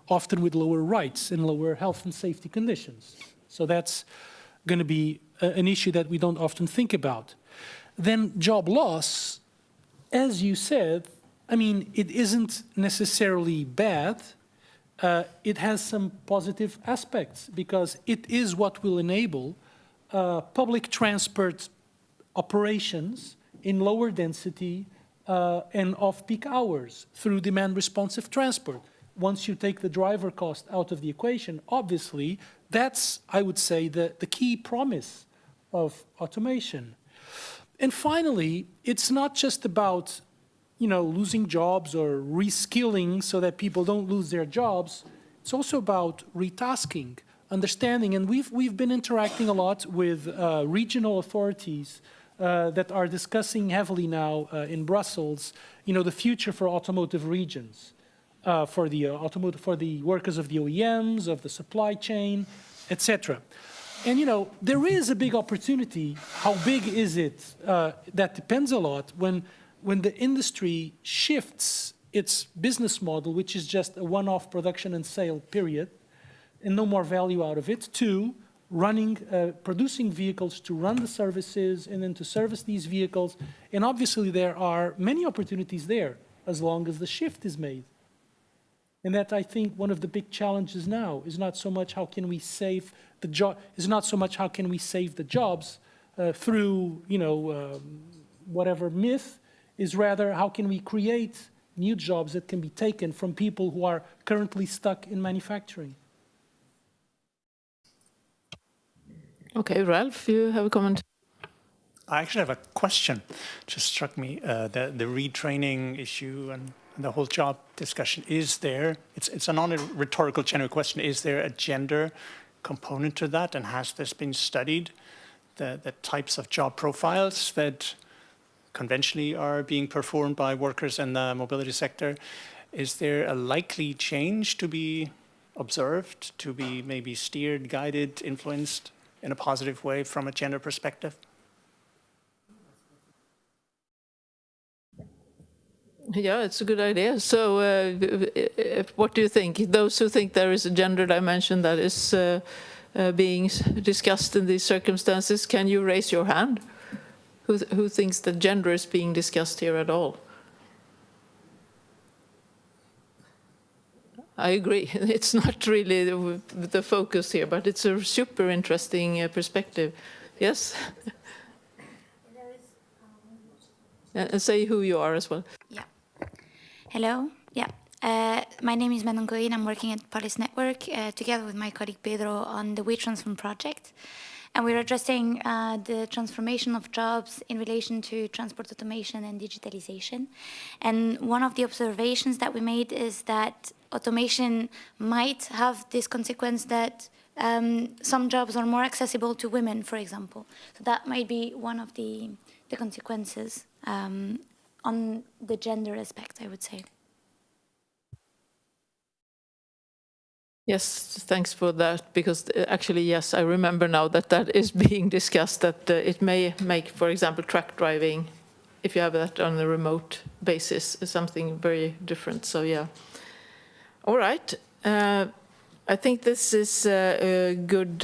often with lower rights and lower health and safety conditions. So that's going to be an issue that we don't often think about. Then job loss, as you said, I mean, it isn't necessarily bad. It has some positive aspects, because it is what will enable public transport operations in lower density and off-peak hours through demand-responsive transport. Once you take the driver cost out of the equation, obviously, that's, I would say, the key promise of automation. And finally, it's not just about, you know, losing jobs or reskilling so that people don't lose their jobs. It's also about retasking, understanding, and we've been interacting a lot with regional authorities that are discussing heavily now in Brussels, you know, the future for automotive regions, for the workers of the OEMs, of the supply chain, etc. And, you know, there is a big opportunity. How big is it? That depends a lot. When the industry shifts its business model, which is just a one-off production and sale period, and no more value out of it, to running, producing vehicles to run the services and then to service these vehicles. And obviously there are many opportunities there as long as the shift is made. And that, I think, one of the big challenges now is not so much how can we save the jobs through, you know, whatever myth, is rather how can we create new jobs that can be taken from people who are currently stuck in manufacturing. Okay, Ralph, you have a comment? I actually have a question. Just struck me, the retraining issue and the whole job discussion. Is there, it's a non-rhetorical general question, is there a gender component to that, and has this been studied, the types of job profiles that conventionally are being performed by workers in the mobility sector? Is there a likely change to be observed, to be maybe steered, guided, influenced in a positive way from a gender perspective? Yeah, it's a good idea. So what do you think? Those who think there is a gender dimension that is being discussed in these circumstances, can you raise your hand? Who thinks that gender is being discussed here at all? I agree. It's not really the focus here, but it's a super interesting perspective. Yes? And say who you are as well. Yeah. Hello. Yeah. My name is Manon Cohen. I'm working at Police Network together with my colleague Pedro on the WeTransform project. and we're addressing the transformation of jobs in relation to transport automation and digitalization. And one of the observations that we made is that automation might have this consequence that some jobs are more accessible to women, for example. So that might be one of the consequences on the gender aspect, I would say. Yes, thanks for that, because actually, yes, I remember now that that is being discussed, that it may make, for example, truck driving, if you have that on a remote basis, something very different. So, yeah. All right. I think this is a good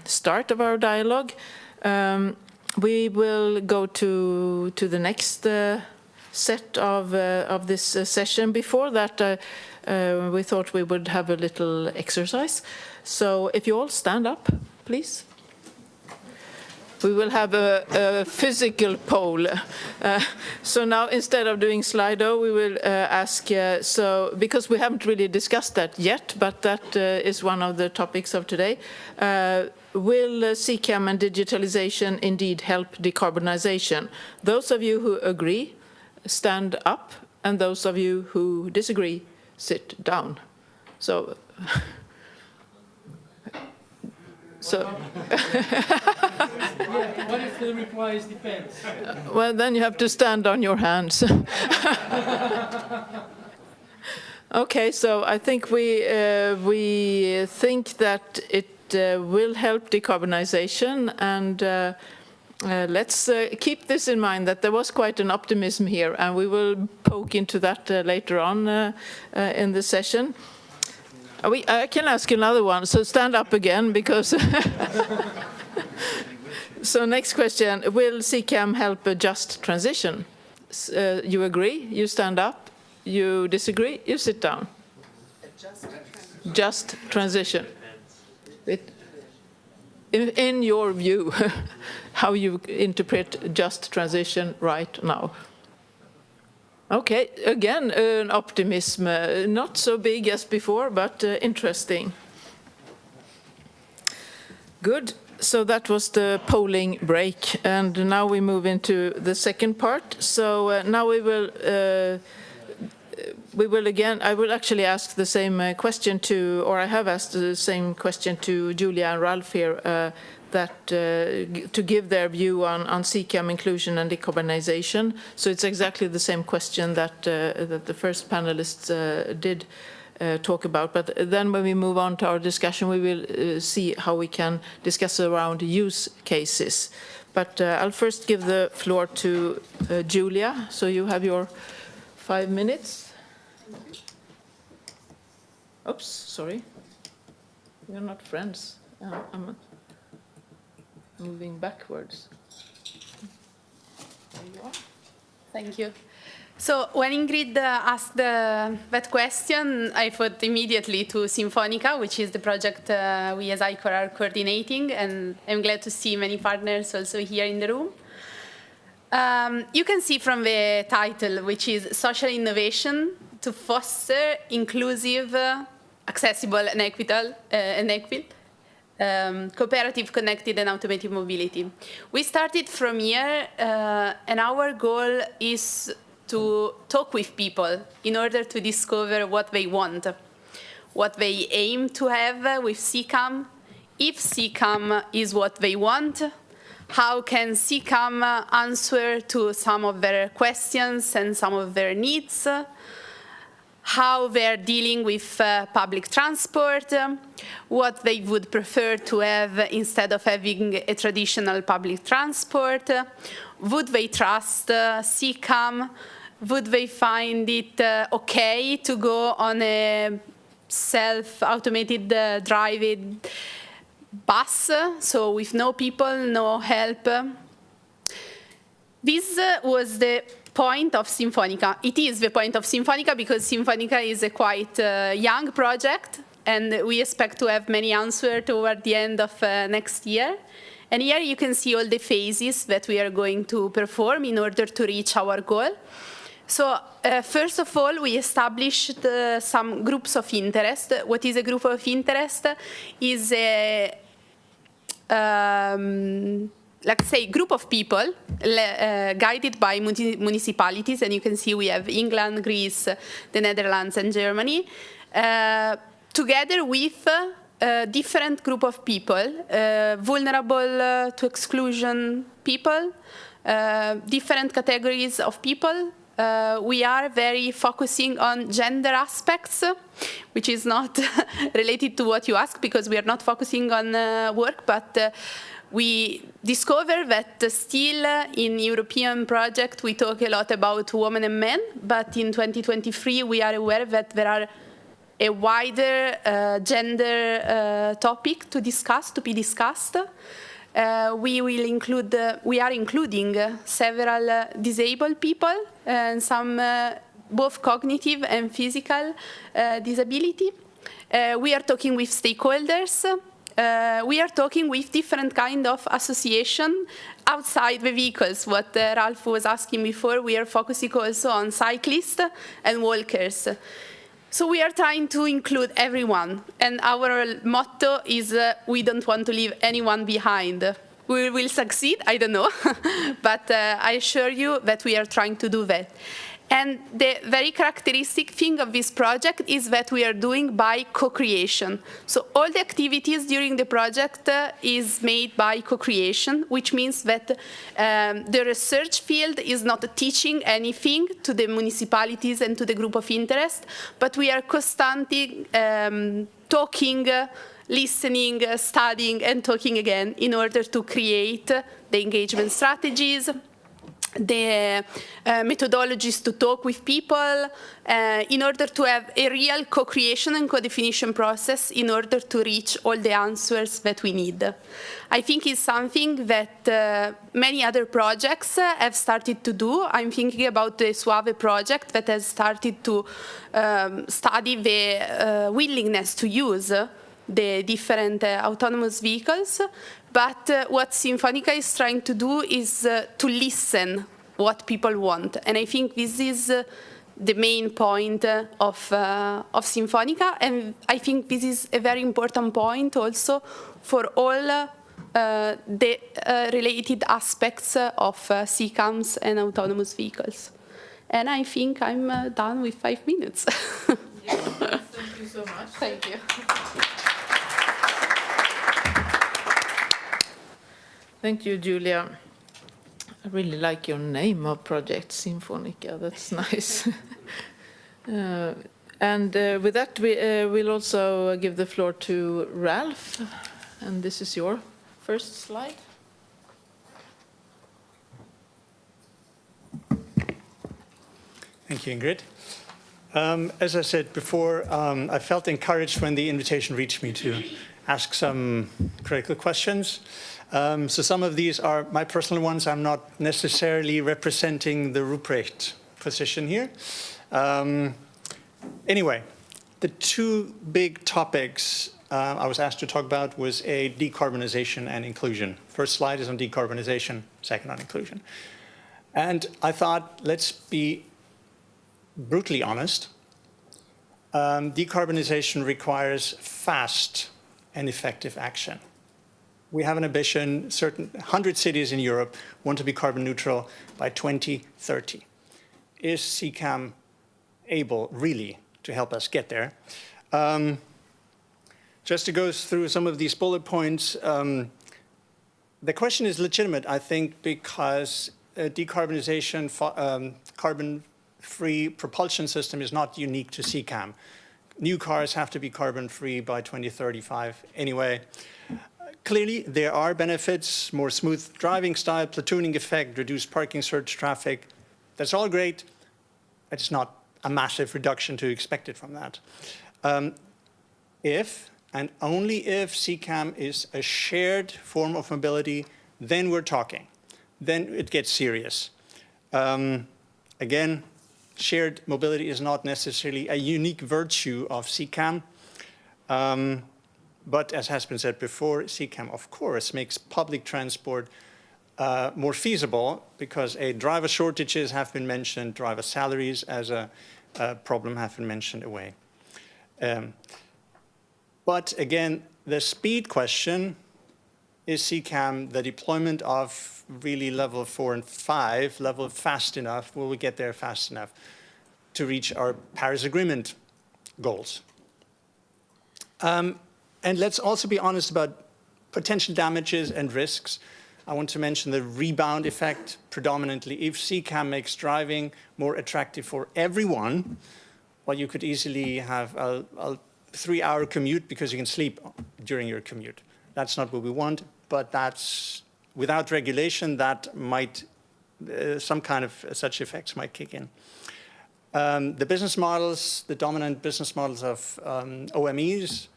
start of our dialogue. We will go to the next set of this session. Before that, we thought we would have a little exercise. So if you all stand up, please. We will have a physical poll. So now, instead of doing Slido, we will ask, so because we haven't really discussed that yet, but that is one of the topics of today. Will CCAM and digitalization indeed help decarbonization? Those of you who agree, stand up, and those of you who disagree, sit down. So What if the reply is depends? well, then you have to stand on your hands. Okay, so I think we think that it will help decarbonization, and let's keep this in mind, that there was quite an optimism here, and we will poke into that later on in the session. I can ask another one, so stand up again, because... So next question, will CCAM help a just transition? You agree, you stand up. You disagree, you sit down. Just transition. In your view, how you interpret just transition right now? Okay, again, an optimism, not so big as before, but interesting. Good. So that was the polling break, and now we move into the second part. So now we will again, I will actually ask the same question to, or I have asked the same question to Julia and Ralph here, that to give their view on CCAM inclusion and decarbonization. So it's exactly the same question that the first panelists did talk about. But then when we move on to our discussion, we will see how we can discuss around use cases. But I'll first give the floor to Julia. So you have your 5 minutes. Oops, sorry. We're not friends. I'm moving backwards. There you are. Thank you. So when Ingrid asked that question, I thought immediately to Sinfonica, which is the project we as ICOR are coordinating, and I'm glad to see many partners also here in the room. You can see from the title, which is Social Innovation to Foster Inclusive, Accessible and Equitable, cooperative, connected and automated mobility. We started from here, and our goal is to talk with people in order to discover what they want, what they aim to have with CCAM, if CCAM is what they want, how can CCAM answer to some of their questions and some of their needs, how they're dealing with public transport, what they would prefer to have instead of having a traditional public transport, would they trust CCAM, would they find it okay to go on a self-automated driving bus, so with no people, no help. This was the point of Sinfonica. It is the point of Sinfonica because Sinfonica is a quite young project, and we expect to have many answers toward the end of next year. And here you can see all the phases that we are going to perform in order to reach our goal. So first of all, we established some groups of interest. What is a group of interest? Is a let's say, group of people guided by municipalities, and you can see we have England, Greece, the Netherlands, and Germany, together with a different group of people, vulnerable to exclusion people, different categories of people. We are very focusing on gender aspects, which is not related to what you ask, because we are not focusing on work, but we discover that still in European project we talk a lot about women and men, but in 2023 we are aware that there are a wider gender topic to discuss, to be discussed. We are including several disabled people and some both cognitive and physical disability. We are talking with stakeholders. We are talking with different kind of association outside the vehicles. What Ralph was asking before, we are focusing also on cyclists and walkers. So we are trying to include everyone, and our motto is we don't want to leave anyone behind. We will succeed, I don't know, but I assure you that we are trying to do that. And the very characteristic thing of this project is that we are doing by co-creation. So all the activities during the project is made by co-creation, which means that the research field is not teaching anything to the municipalities and to the group of interest, but we are constantly talking, listening, studying, and talking again in order to create the engagement strategies, the methodologies to talk with people, in order to have a real co-creation and co-definition process in order to reach all the answers that we need. I think it's something that many other projects have started to do. I'm thinking about the Suave project that has started to study the willingness to use the different autonomous vehicles. But what Sinfonica is trying to do is to listen what people want. And I think this is the main point of Sinfonica. And I think this is a very important point also for all the related aspects of CCAMs and autonomous vehicles. And I think I'm done with 5 minutes. Yeah, thank you so much. Thank you. Thank you, Julia. I really like your name of project, Sinfonica. That's nice. And with that, we'll also give the floor to Ralph. And this is your first slide. Thank you, Ingrid. As I said before, I felt encouraged when the invitation reached me to ask some critical questions. So some of these are my personal ones. I'm not necessarily representing the Ruprecht position here. Anyway, the two big topics I was asked to talk about was decarbonization and inclusion. First slide is on decarbonization, second on inclusion. And I thought, let's be brutally honest. Decarbonization requires fast and effective action. We have an ambition, 100 cities in Europe want to be carbon neutral by 2030. Is CCAM able really to help us get there? Just to go through some of these bullet points, the question is legitimate, I think, because decarbonization, carbon-free propulsion system is not unique to CCAM. New cars have to be carbon-free by 2035 anyway. Clearly, there are benefits, more smooth driving style, platooning effect, reduced parking surge traffic. That's all great. It's not a massive reduction to expect it from that. If, and only if, CCAM is a shared form of mobility, then we're talking. Then it gets serious. Again, shared mobility is not necessarily a unique virtue of CCAM. But as has been said before, CCAM, of course, makes public transport more feasible because driver shortages have been mentioned, driver salaries as a problem have been mentioned away. But again, the speed question is CCAM the deployment of really level 4 and 5, level fast enough? Will we get there fast enough to reach our Paris Agreement goals? And let's also be honest about potential damages and risks. I want to mention the rebound effect predominantly. If CCAM makes driving more attractive for everyone, well, you could easily have a 3-hour commute because you can sleep during your commute. That's not what we want, but that's, without regulation, that might, some kind of such effects might kick in. The business models, the dominant business models of OMEs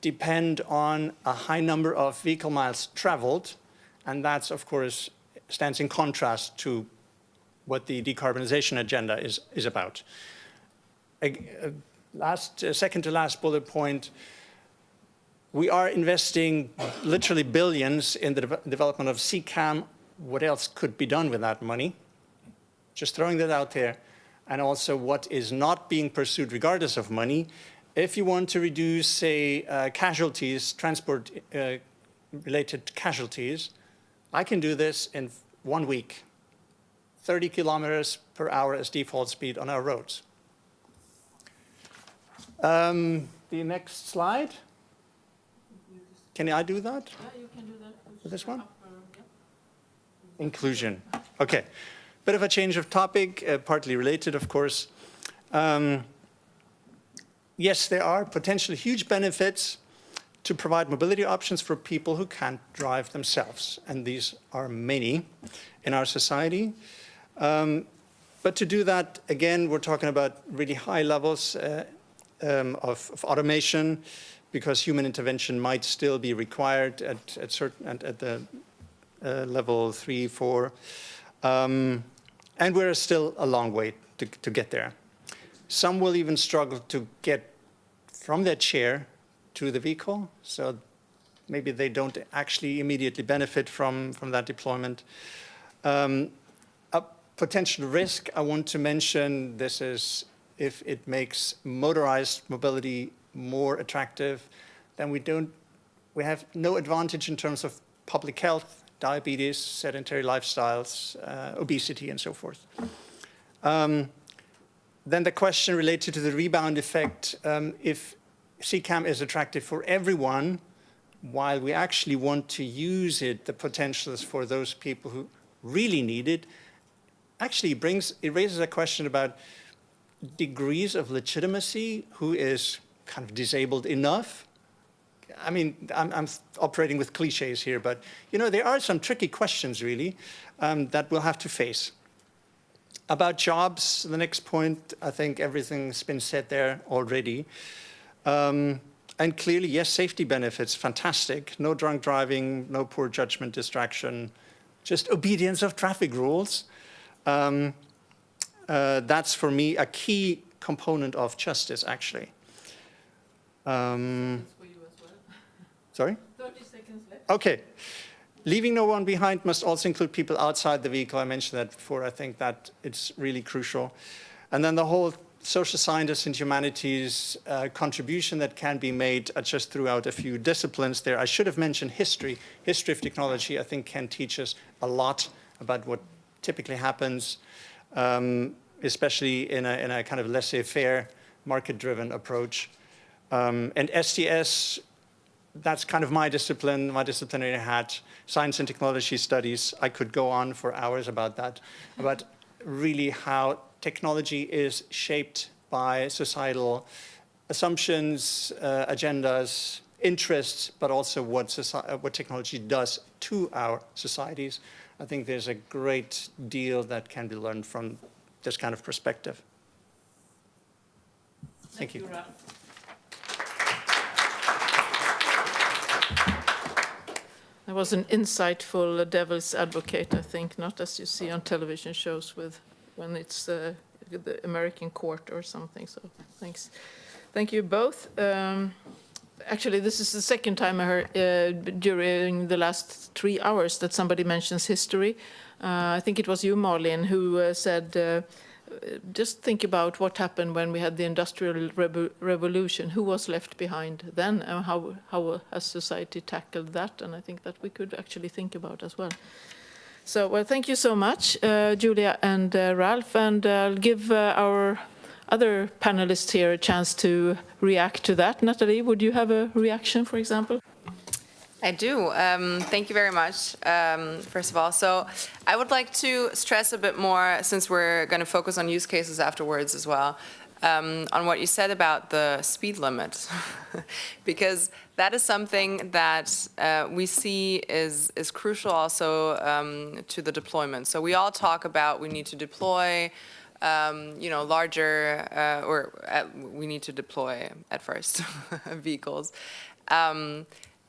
depend on a high number of vehicle miles traveled, and that's, of course, stands in contrast to what the decarbonization agenda is about. Second to last bullet point, we are investing literally billions in the development of CCAM. What else could be done with that money? Just throwing that out there. And also what is not being pursued regardless of money. If you want to reduce, say, casualties, transport-related casualties, I can do this in 1 week. 30 kilometers per hour as default speed on our roads. The next slide. Can I do that? Yeah, you can do that. With this one? Inclusion. Okay. Bit of a change of topic, partly related, of course. Yes, there are potentially huge benefits to provide mobility options for people who can't drive themselves. And these are many in our society. But to do that, again, we're talking about really high levels of automation, because human intervention might still be required at the level 3, 4. And we're still a long way to get there. Some will even struggle to get from their chair to the vehicle, so maybe they don't actually immediately benefit from that deployment. A potential risk I want to mention, this is if it makes motorized mobility more attractive, then we have no advantage in terms of public health, diabetes, sedentary lifestyles, obesity, and so forth. Then the question related to the rebound effect, if CCAM is attractive for everyone, while we actually want to use it, the potentials for those people who really need it, actually it raises a question about degrees of legitimacy, who is kind of disabled enough. I mean, I'm operating with cliches here, but there are some tricky questions really that we'll have to face. About jobs, the next point, I think everything's been said there already. And clearly, yes, safety benefits, fantastic. No drunk driving, no poor judgment, distraction, just obedience of traffic rules. That's, for me, a key component of justice, actually. For you as well. Sorry? 30 seconds left. Okay. Leaving no one behind must also include people outside the vehicle. I mentioned that before. I think that it's really crucial. And then the whole social scientists and humanities contribution that can be made just throughout a few disciplines there. I should have mentioned history. History of technology, I think, can teach us a lot about what typically happens, especially in a kind of laissez-faire, market-driven approach. And STS, that's kind of my discipline, my disciplinary hat, science and technology studies. I could go on for hours about that, about really how technology is shaped by societal assumptions, agendas, interests, but also what technology does to our societies. I think there's a great deal that can be learned from this kind of perspective. Thank you. Ralph. That was an insightful devil's advocate, I think, not as you see on television shows when it's the American court or something. So thanks. Thank you both. Actually, this is the second time I heard during the last 3 hours that somebody mentions history. I think it was you, Marlene, who said just think about what happened when we had the Industrial Revolution. Who was left behind then, and how has society tackled that? And I think that we could actually think about as well. So, well, thank you so much, Julia and Ralph, and I'll give our other panelists here a chance to react to that. Natalie, would you have a reaction, for example? I do. Thank you very much, first of all. So I would like to stress a bit more, since we're going to focus on use cases afterwards as well, on what you said about the speed limit, because that is something that we see is crucial also to the deployment. So we all talk about we need to deploy larger, we need to deploy at first vehicles.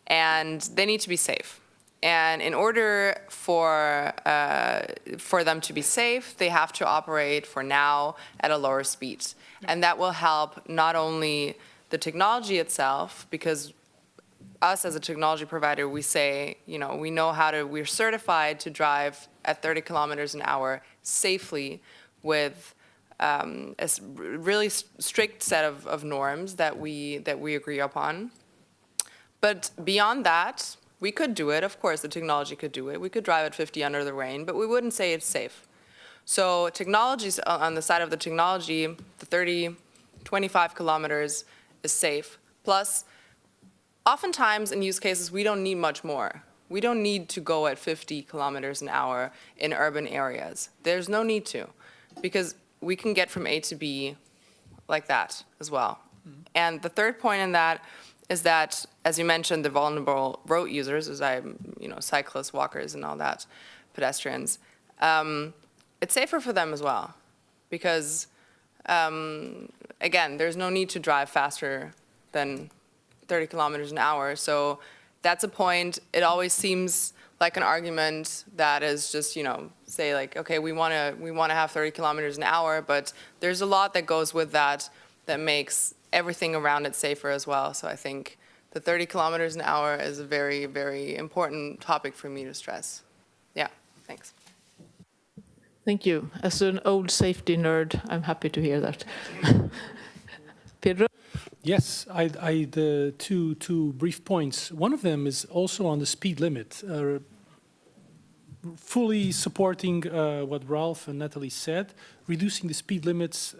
And they need to be safe. And in order for them to be safe, they have to operate for now at a lower speed. And that will help not only the technology itself, because us as a technology provider, we say, we know we're certified to drive at 30 kilometers an hour safely with a really strict set of norms that we agree upon. But beyond that, we could do it. Of course, the technology could do it. We could drive at 50 under the rain, but we wouldn't say it's safe. So technologies, on the side of the technology, the 30, 25 kilometers is safe. Plus, oftentimes in use cases, we don't need much more. We don't need to go at 50 kilometers an hour in urban areas. There's no need to, because we can get from A to B like that as well. Mm-hmm. And the third point in that is that, as you mentioned, the vulnerable road users, cyclists, walkers, and all that, pedestrians, it's safer for them as well, because, again, there's no need to drive faster than 30 kilometers an hour. So that's a point. It always seems like an argument that is just, say like, okay, we want to have 30 kilometers an hour, but there's a lot that goes with that makes everything around it safer as well. So I think the 30 kilometers an hour is a very, very important topic for me to stress. Yeah, thanks. Thank you. As an old safety nerd, I'm happy to hear that. Pedro? Yes, the two brief points. One of them is also on the speed limit. Fully supporting what Ralph and Natalie said, reducing the speed limits,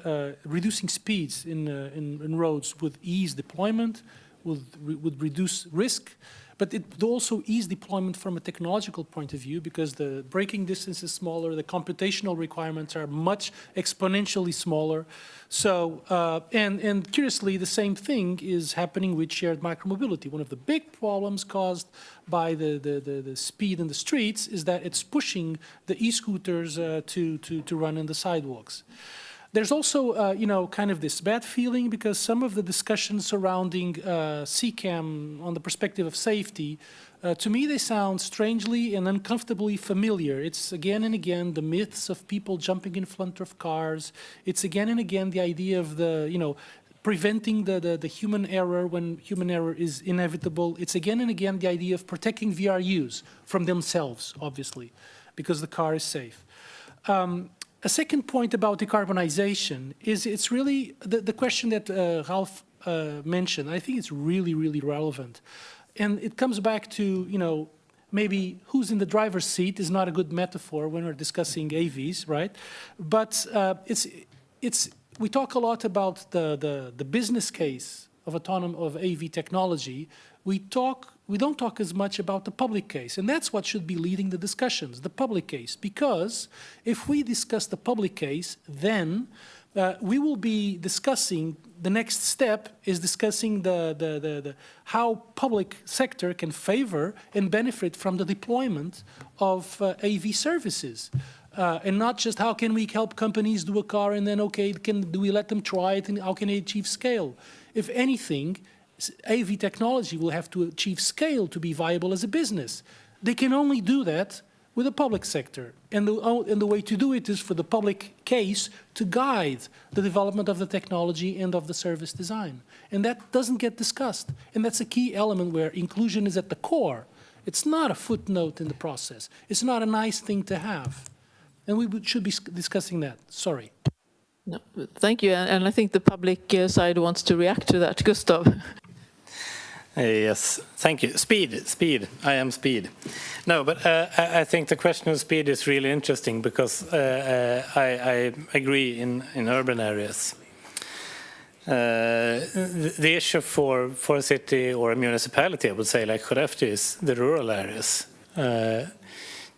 reducing speeds in roads would ease deployment, would reduce risk, but it would also ease deployment from a technological point of view, because the braking distance is smaller, the computational requirements are much exponentially smaller. So, and curiously, the same thing is happening with shared micromobility. One of the big problems caused by the speed in the streets is that it's pushing the e-scooters to run in the sidewalks. There's also, kind of this bad feeling, because some of the discussions surrounding CCAM on the perspective of safety, to me they sound strangely and uncomfortably familiar. It's again and again the myths of people jumping in front of cars. It's again and again the idea of preventing the human error when human error is inevitable. It's again and again the idea of protecting VRUs from themselves, obviously, because the car is safe. A second point about decarbonization is it's really the question that Ralph mentioned. I think it's really, really relevant. And it comes back to, maybe who's in the driver's seat is not a good metaphor when we're discussing AVs, right? But we talk a lot about the business case of AV technology. We don't talk as much about the public case, and that's what should be leading the discussions, the public case, because if we discuss the public case, then we will be discussing, the next step is discussing how public sector can favor and benefit from the deployment of AV services. And not just how can we help companies do a car and then, okay, do we let them try it and how can they achieve scale? If anything, AV technology will have to achieve scale to be viable as a business. They can only do that with the public sector. And the way to do it is for the public case to guide the development of the technology and of the service design. And that doesn't get discussed. And that's a key element where inclusion is at the core. It's not a footnote in the process. It's not a nice thing to have. And we should be discussing that. Sorry. No, thank you, and I think the public side wants to react to that. Gustav. Yes, thank you. Speed. I am speed. No, but I think the question of speed is really interesting because I agree in urban areas. The issue for a city or a municipality, I would say, like Skellefteå, is the rural areas.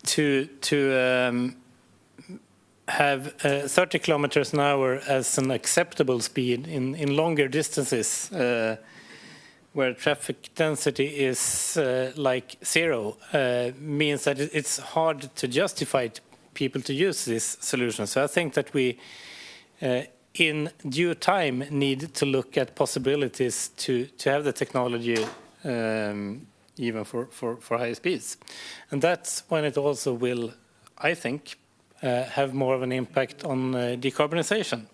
To have 30 kilometers an hour as an acceptable speed in longer distances where traffic density is like zero means that it's hard to justify people to use this solution. So I think that we in due time need to look at possibilities to have the technology even for high speeds. And that's when it also will, I think, have more of an impact on decarbonization,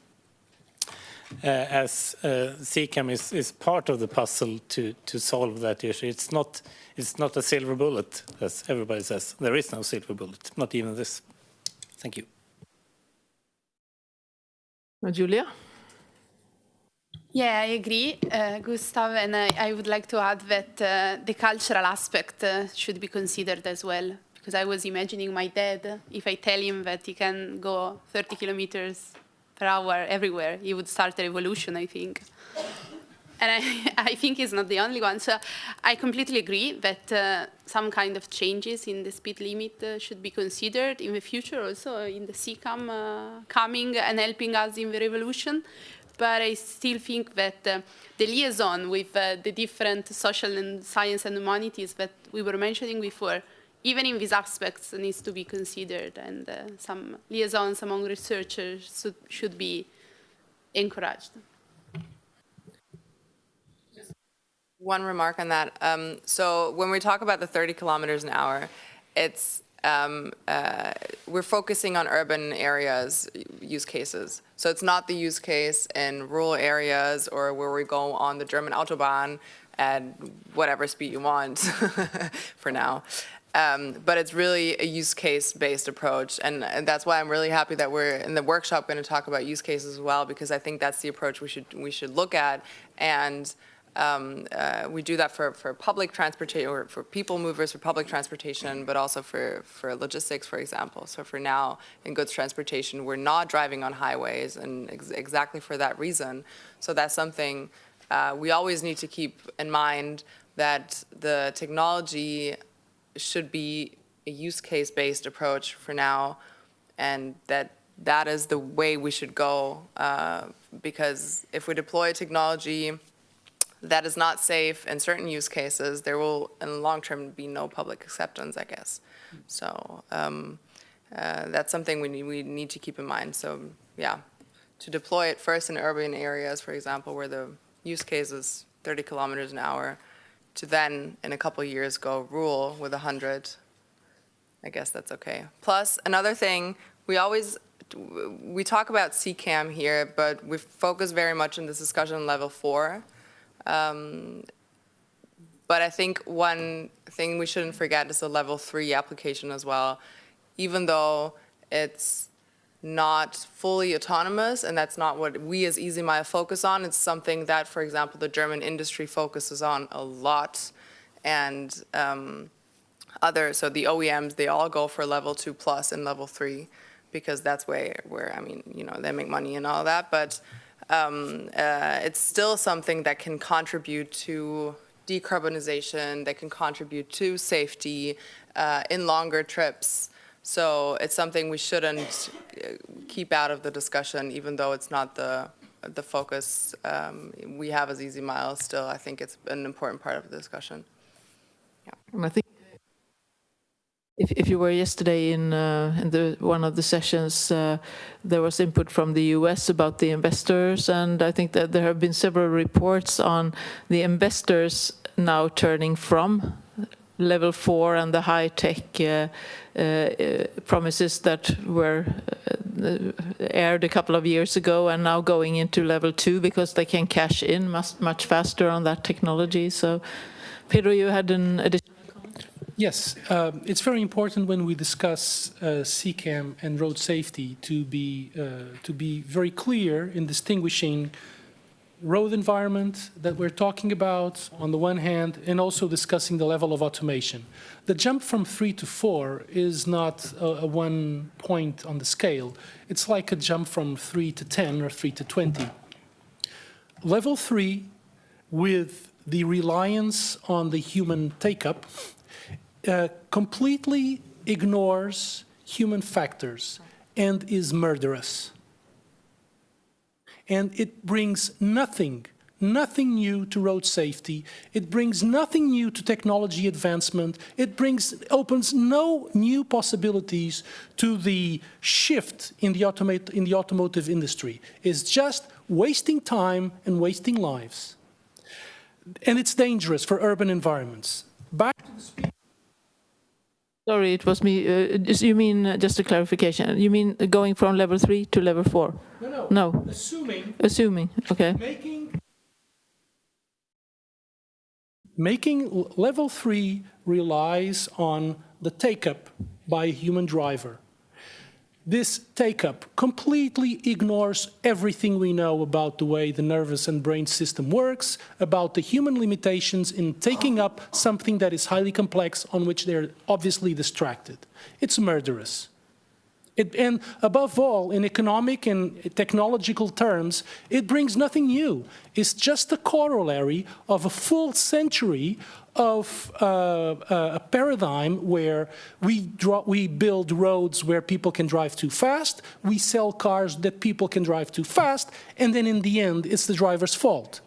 as CCAM is part of the puzzle to solve that issue. It's not a silver bullet, as everybody says. There is no silver bullet, not even this. Thank you. Julia? Yeah, I agree, Gustav, and I would like to add that the cultural aspect should be considered as well. Because I was imagining my dad, if I tell him that he can go 30 kilometers per hour everywhere, he would start a revolution, I think. And I think he's not the only one. So I completely agree that some kind of changes in the speed limit should be considered in the future, also in the CCAM coming and helping us in the revolution. But I still think that the liaison with the different social and science and humanities that we were mentioning before, even in these aspects, needs to be considered, and some liaisons among researchers should be encouraged. One remark on that. So when we talk about the 30 kilometers an hour, it's we're focusing on urban areas use cases. So it's not the use case in rural areas or where we go on the German Autobahn at whatever speed you want for now. But it's really a use case based approach, and that's why I'm really happy that we're in the workshop going to talk about use cases as well, because I think that's the approach we should look at. And we do that for public transportation, or for people movers, for public transportation, but also for logistics, for example. So for now, in goods transportation, we're not driving on highways, and exactly for that reason. So that's something we always need to keep in mind, that the technology should be a use case based approach for now, and that is the way we should go, because if we deploy technology that is not safe in certain use cases, there will in the long term be no public acceptance, I guess. So that's something we need to keep in mind. So yeah, to deploy it first in urban areas, for example, where the use case is 30 kilometers an hour, to then in a couple of years go rural with 100, I guess that's okay. Plus another thing, we talk about CCAM here, but we focus very much in this discussion on level 4. But I think one thing we shouldn't forget is the level 3 application as well. Even though it's not fully autonomous, and that's not what we as EasyMile focus on, it's something that, for example, the German industry focuses on a lot. And so the OEMs, they all go for level 2 plus and level 3, because that's where I mean, you know, they make money and all that. But it's still something that can contribute to decarbonization, that can contribute to safety in longer trips. So it's something we shouldn't keep out of the discussion, even though it's not the focus we have as EasyMile. Still, I think it's an important part of the discussion. Yeah. And I think if you were yesterday in one of the sessions, there was input from the US about the investors, and I think that there have been several reports on the investors now turning from level 4 and the high-tech promises that were aired a couple of years ago, and now going into level 2 because they can cash in much faster on that technology. So, Pedro, you had an additional comment? Yes, it's very important when we discuss CCAM and road safety to be very clear in distinguishing road environment that we're talking about on the one hand, and also discussing the level of automation. The jump from 3 to 4 is not a 1 point on the scale. It's like a jump from 3 to 10 or 3 to 20. Level 3, with the reliance on the human take-up, completely ignores human factors and is murderous. And it brings nothing new to road safety. It brings nothing new to technology advancement. It opens no new possibilities to the shift in the automotive industry. It's just wasting time and wasting lives. And it's dangerous for urban environments. Back to the speed. Sorry, it was me. You mean, just a clarification, you mean going from level 3 to level 4? No. No. Assuming, okay. Making level 3 relies on the take-up by a human driver. This take-up completely ignores everything we know about the way the nervous and brain system works, about the human limitations in taking up something that is highly complex on which they're obviously distracted. It's murderous. And above all, in economic and technological terms, it brings nothing new. It's just a corollary of a full century of a paradigm where we build roads where people can drive too fast, we sell cars that people can drive too fast, and then in the end, it's the driver's fault.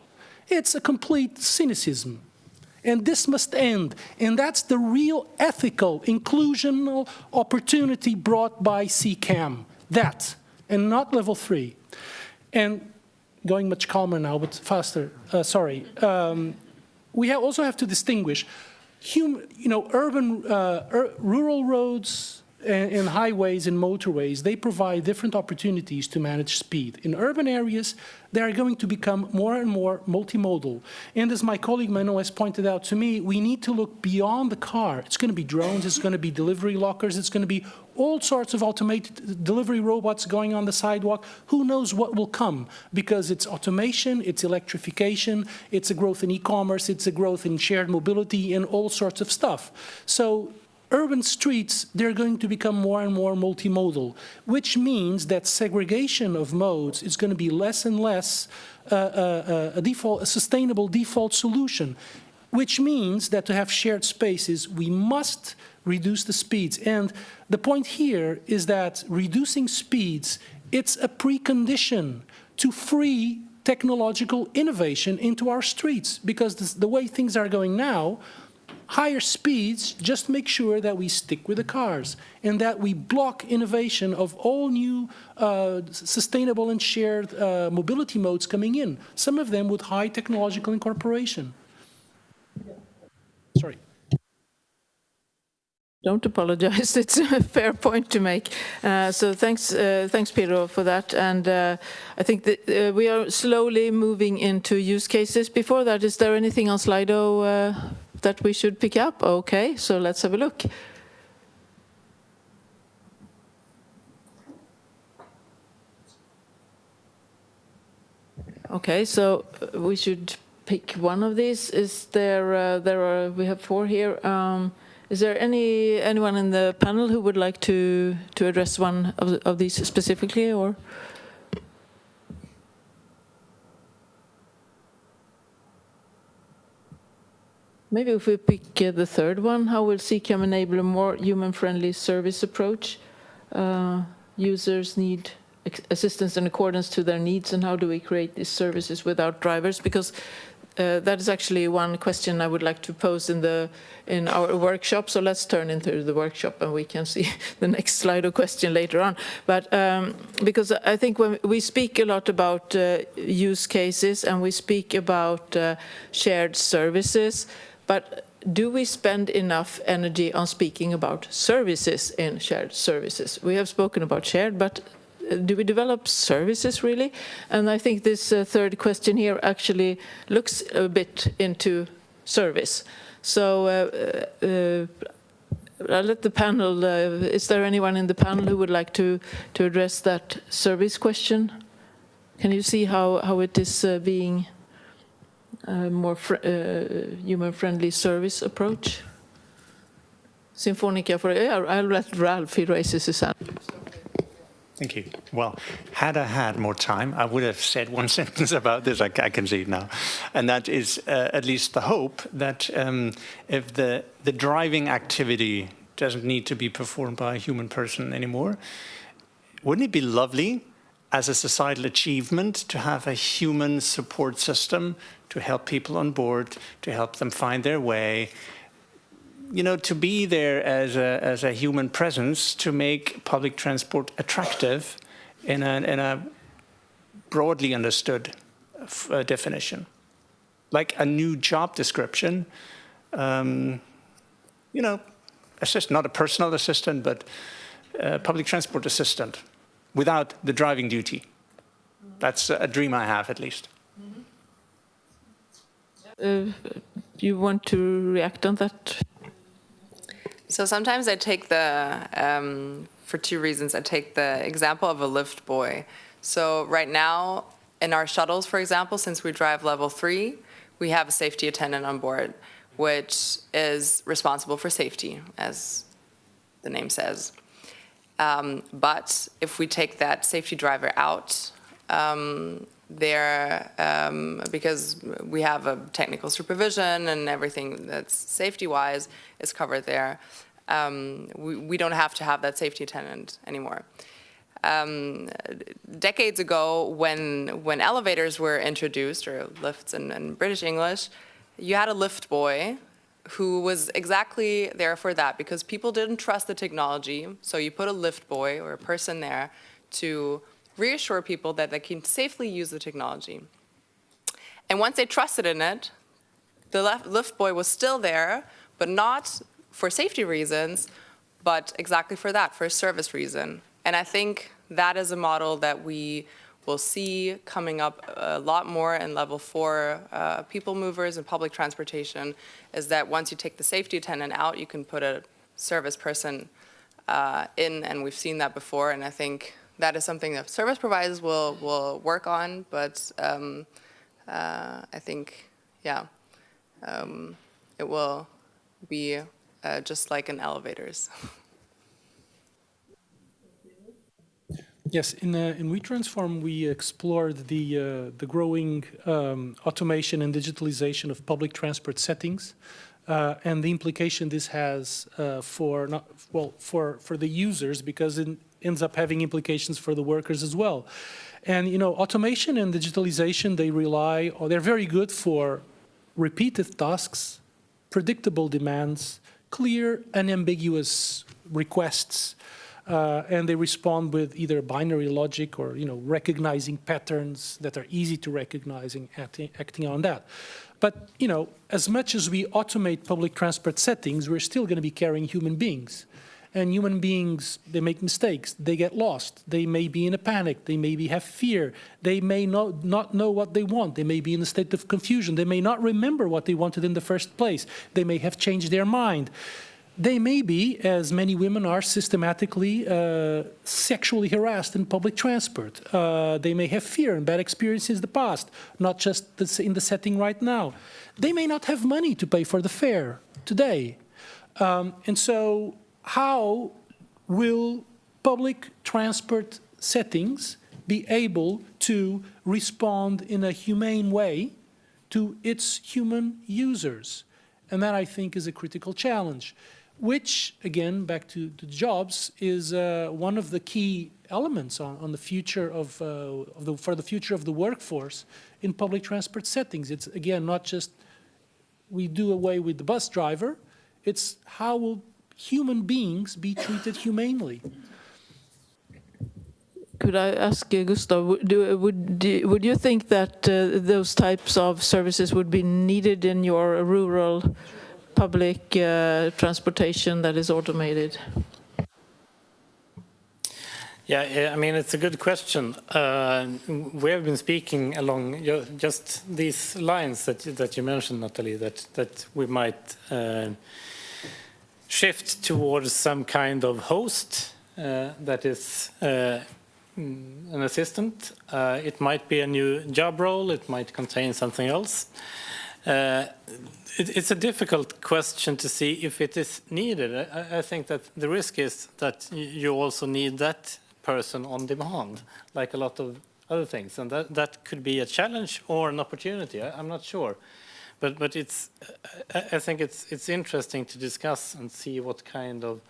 It's a complete cynicism. And this must end. And that's the real ethical, inclusional opportunity brought by CCAM. That, and not level 3. And going much calmer now, but faster, we also have to distinguish, rural roads and highways and motorways, they provide different opportunities to manage speed. In urban areas, they are going to become more and more multimodal. And as my colleague Manon has pointed out to me, we need to look beyond the car. It's going to be drones, it's going to be delivery lockers, it's going to be all sorts of automated delivery robots going on the sidewalk. Who knows what will come? Because it's automation, it's electrification, it's a growth in e-commerce, it's a growth in shared mobility and all sorts of stuff. So urban streets, they're going to become more and more multimodal, which means that segregation of modes is going to be less and less a sustainable default solution, which means that to have shared spaces, we must reduce the speeds. And the point here is that reducing speeds, it's a precondition to free technological innovation into our streets, because the way things are going now, higher speeds just make sure that we stick with the cars and that we block innovation of all new sustainable and shared mobility modes coming in, some of them with high technological incorporation. Sorry. Don't apologize. It's a fair point to make. So thanks, Pedro, for that. And I think that we are slowly moving into use cases. Before that, is there anything on Slido that we should pick up? Okay, so let's have a look. Okay, so we should pick one of these. Is there? We have 4 here. Is there anyone in the panel who would like to address one of these specifically, or? Maybe if we pick the third one, how will CCAM enable a more human-friendly service approach? Users need assistance in accordance to their needs, and how do we create these services without drivers? Because that is actually one question I would like to pose in our workshop. So let's turn into the workshop, and we can see the next slide of question later on. But because I think when we speak a lot about use cases and we speak about shared services, but do we spend enough energy on speaking about services in shared services? We have spoken about shared, but do we develop services really? And I think this third question here actually looks a bit into service. So I'll let the panel, is there anyone in the panel who would like to address that service question? Can you see how it is being a more human-friendly service approach? Symphonica, I'll let Ralph, he raises his hand. Thank you. Well, had I had more time, I would have said one sentence about this. I can see it now. And that is at least the hope that if the driving activity doesn't need to be performed by a human person anymore, wouldn't it be lovely as a societal achievement to have a human support system to help people on board, to help them find their way, you know, to be there as a human presence to make public transport attractive in a broadly understood definition, like a new job description. You know, not a personal assistant, but a public transport assistant without the driving duty. That's a dream I have, at least. You want to react on that? So sometimes I take for two reasons, I take the example of a lift boy. So right now, in our shuttles, for example, since we drive level 3, we have a safety attendant on board, which is responsible for safety, as the name says. But if we take that safety driver out, because we have a technical supervision and everything that's safety-wise is covered there, we don't have to have that safety attendant anymore. Decades ago, when elevators were introduced, or lifts in British English, you had a lift boy who was exactly there for that, because people didn't trust the technology, so you put a lift boy or a person there to reassure people that they can safely use the technology. And once they trusted in it, the lift boy was still there, but not for safety reasons, but exactly for that, for a service reason. And I think that is a model that we will see coming up a lot more in level 4 people movers and public transportation, is that once you take the safety attendant out, you can put a service person in, and we've seen that before, and I think that is something that service providers will work on, but I think, yeah, it will be just like in elevators. Yes, in WeTransform, we explored the growing automation and digitalization of public transport settings, and the implication this has for the users, because it ends up having implications for the workers as well. And you know, automation and digitalization, they're very good for repeated tasks, predictable demands, clear, unambiguous requests. And they respond with either binary logic or, you know, recognizing patterns that are easy to recognize and acting on that. But, you know, as much as we automate public transport settings, we're still going to be carrying human beings. And human beings, they make mistakes, they get lost, they may be in a panic, they maybe have fear, they may not know what they want, they may be in a state of confusion, they may not remember what they wanted in the first place, they may have changed their mind. They may be, as many women are, systematically sexually harassed in public transport. They may have fear and bad experiences in the past, not just in the setting right now. They may not have money to pay for the fare today. And so how will public transport settings be able to respond in a humane way to its human users? And that, I think, is a critical challenge, which, again, back to jobs, is one of the key elements on the future for the future of the workforce in public transport settings. It's, again, not just we do away with the bus driver, it's how will human beings be treated humanely. Could I ask Gustav, would you think that those types of services would be needed in your rural public transportation that is automated? Yeah, I mean, it's a good question. We have been speaking along just these lines that you mentioned, Natalie, that we might shift towards some kind of host that is an assistant. It might be a new job role, it might contain something else. It's a difficult question to see if it is needed. I think that the risk is that you also need that person on demand, like a lot of other things, and that could be a challenge or an opportunity. I'm not sure, but it's. I think it's interesting to discuss and see what kind of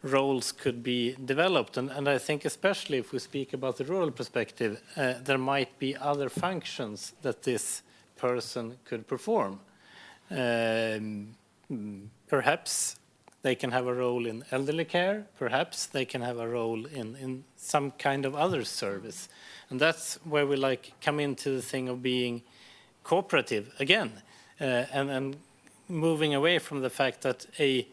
roles could be developed, and I think especially if we speak about the rural perspective, there might be other functions that this person could perform. Perhaps they can have a role in elderly care, perhaps they can have a role in some kind of other service. And that's where we like come into the thing of being cooperative again, and moving away from the fact that a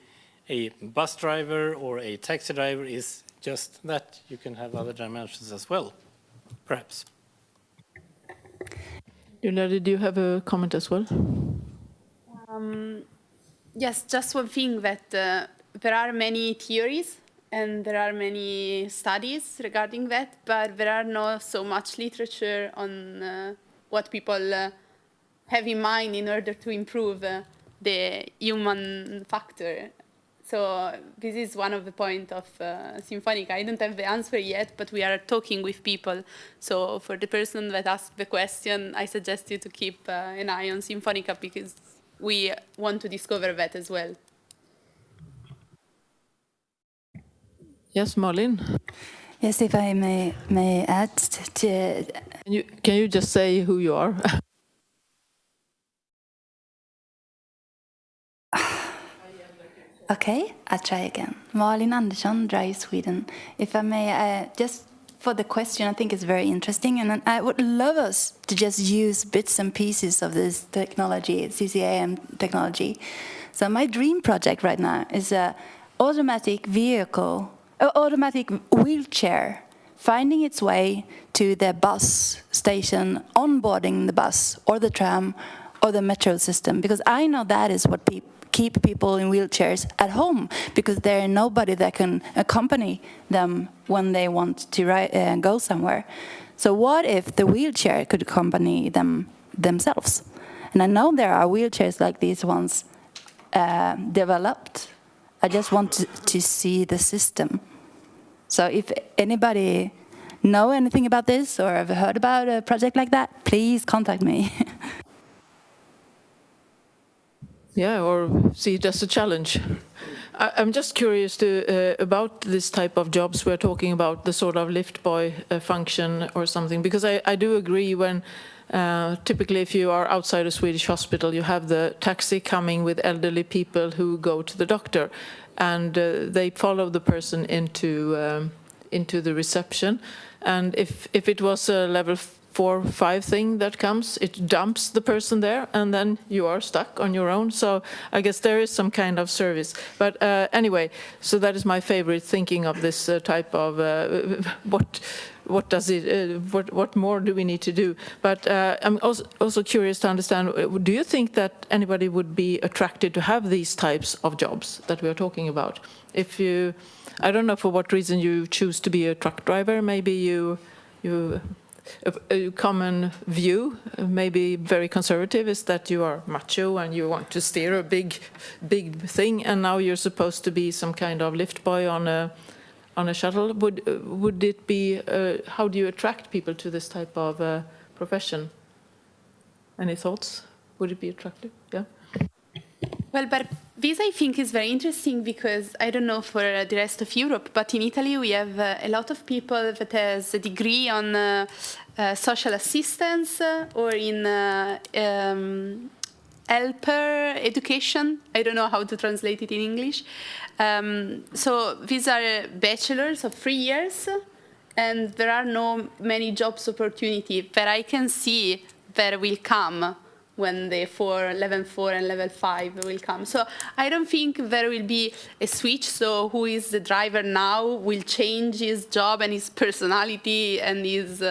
bus driver or a taxi driver is just that. You can have other dimensions as well, perhaps. Julia, did you have a comment as well? Yes, just one thing that there are many theories and there are many studies regarding that, but there are not so much literature on what people have in mind in order to improve the human factor. So this is one of the points of Symphonica. I don't have the answer yet, but we are talking with people. So for the person that asked the question, I suggest you to keep an eye on Symphonica because we want to discover that as well. Yes, Malin. Yes, if I may add to... Can you just say who you are? Okay, I'll try again. Malin Andersson, Drive Sweden. If I may, just for the question, I think it's very interesting, and I would love us to just use bits and pieces of this technology, CCAM technology. So my dream project right now is a automatic wheelchair finding its way to the bus station, onboarding the bus or the tram or the metro system, because I know that is what keep people in wheelchairs at home, because there is nobody that can accompany them when they want to go somewhere. So what if the wheelchair could accompany them themselves? And I know there are wheelchairs like these ones developed. I just want to see the system. So if anybody know anything about this or have heard about a project like that, please contact me. Yeah, or see it as a challenge. I'm just curious about this type of jobs we're talking about, the sort of lift boy function or something, because I do agree when typically if you are outside a Swedish hospital, you have the taxi coming with elderly people who go to the doctor, and they follow the person into the reception. And if it was a level 4 or 5 thing that comes, it dumps the person there, and then you are stuck on your own. So I guess there is some kind of service. But anyway, so that is my favorite thinking of this type of what does it? What more do we need to do? But I'm also curious to understand. Do you think that anybody would be attracted to have these types of jobs that we are talking about? If you, I don't know for what reason you choose to be a truck driver. Maybe you. A common view, maybe very conservative, is that you are macho and you want to steer a big thing, and now you're supposed to be some kind of lift boy on a shuttle. Would it be? How do you attract people to this type of profession? Any thoughts? Would it be attractive? Yeah. Well, but this I think is very interesting because I don't know for the rest of Europe, but in Italy we have a lot of people that has a degree on social assistance or in helper education. I don't know how to translate it in English. So these are bachelors of 3 years, and there are no many jobs opportunity that I can see that will come when the level 4 and level 5 will come. So I don't think there will be a switch, so who is the driver now will change his job and his personality and his,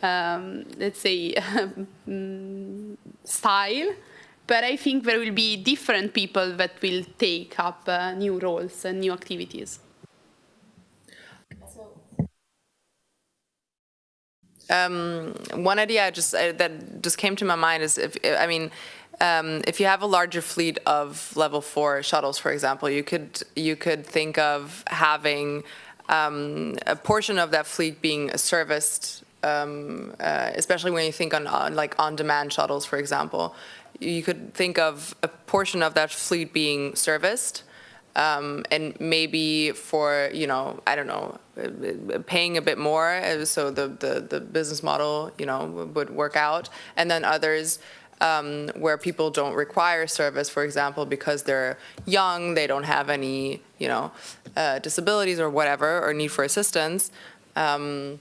let's say, style. But I think there will be different people that will take up new roles and new activities. One idea that just came to my mind is if you have a larger fleet of level 4 shuttles, for example, you could think of having a portion of that fleet being serviced, especially when you think on like on-demand shuttles, for example. You could think of a portion of that fleet being serviced, and maybe for, you know, I don't know, paying a bit more, so the business model, you know, would work out, and then others where people don't require service, for example, because they're young, they don't have any, you know, disabilities or whatever, or need for assistance. You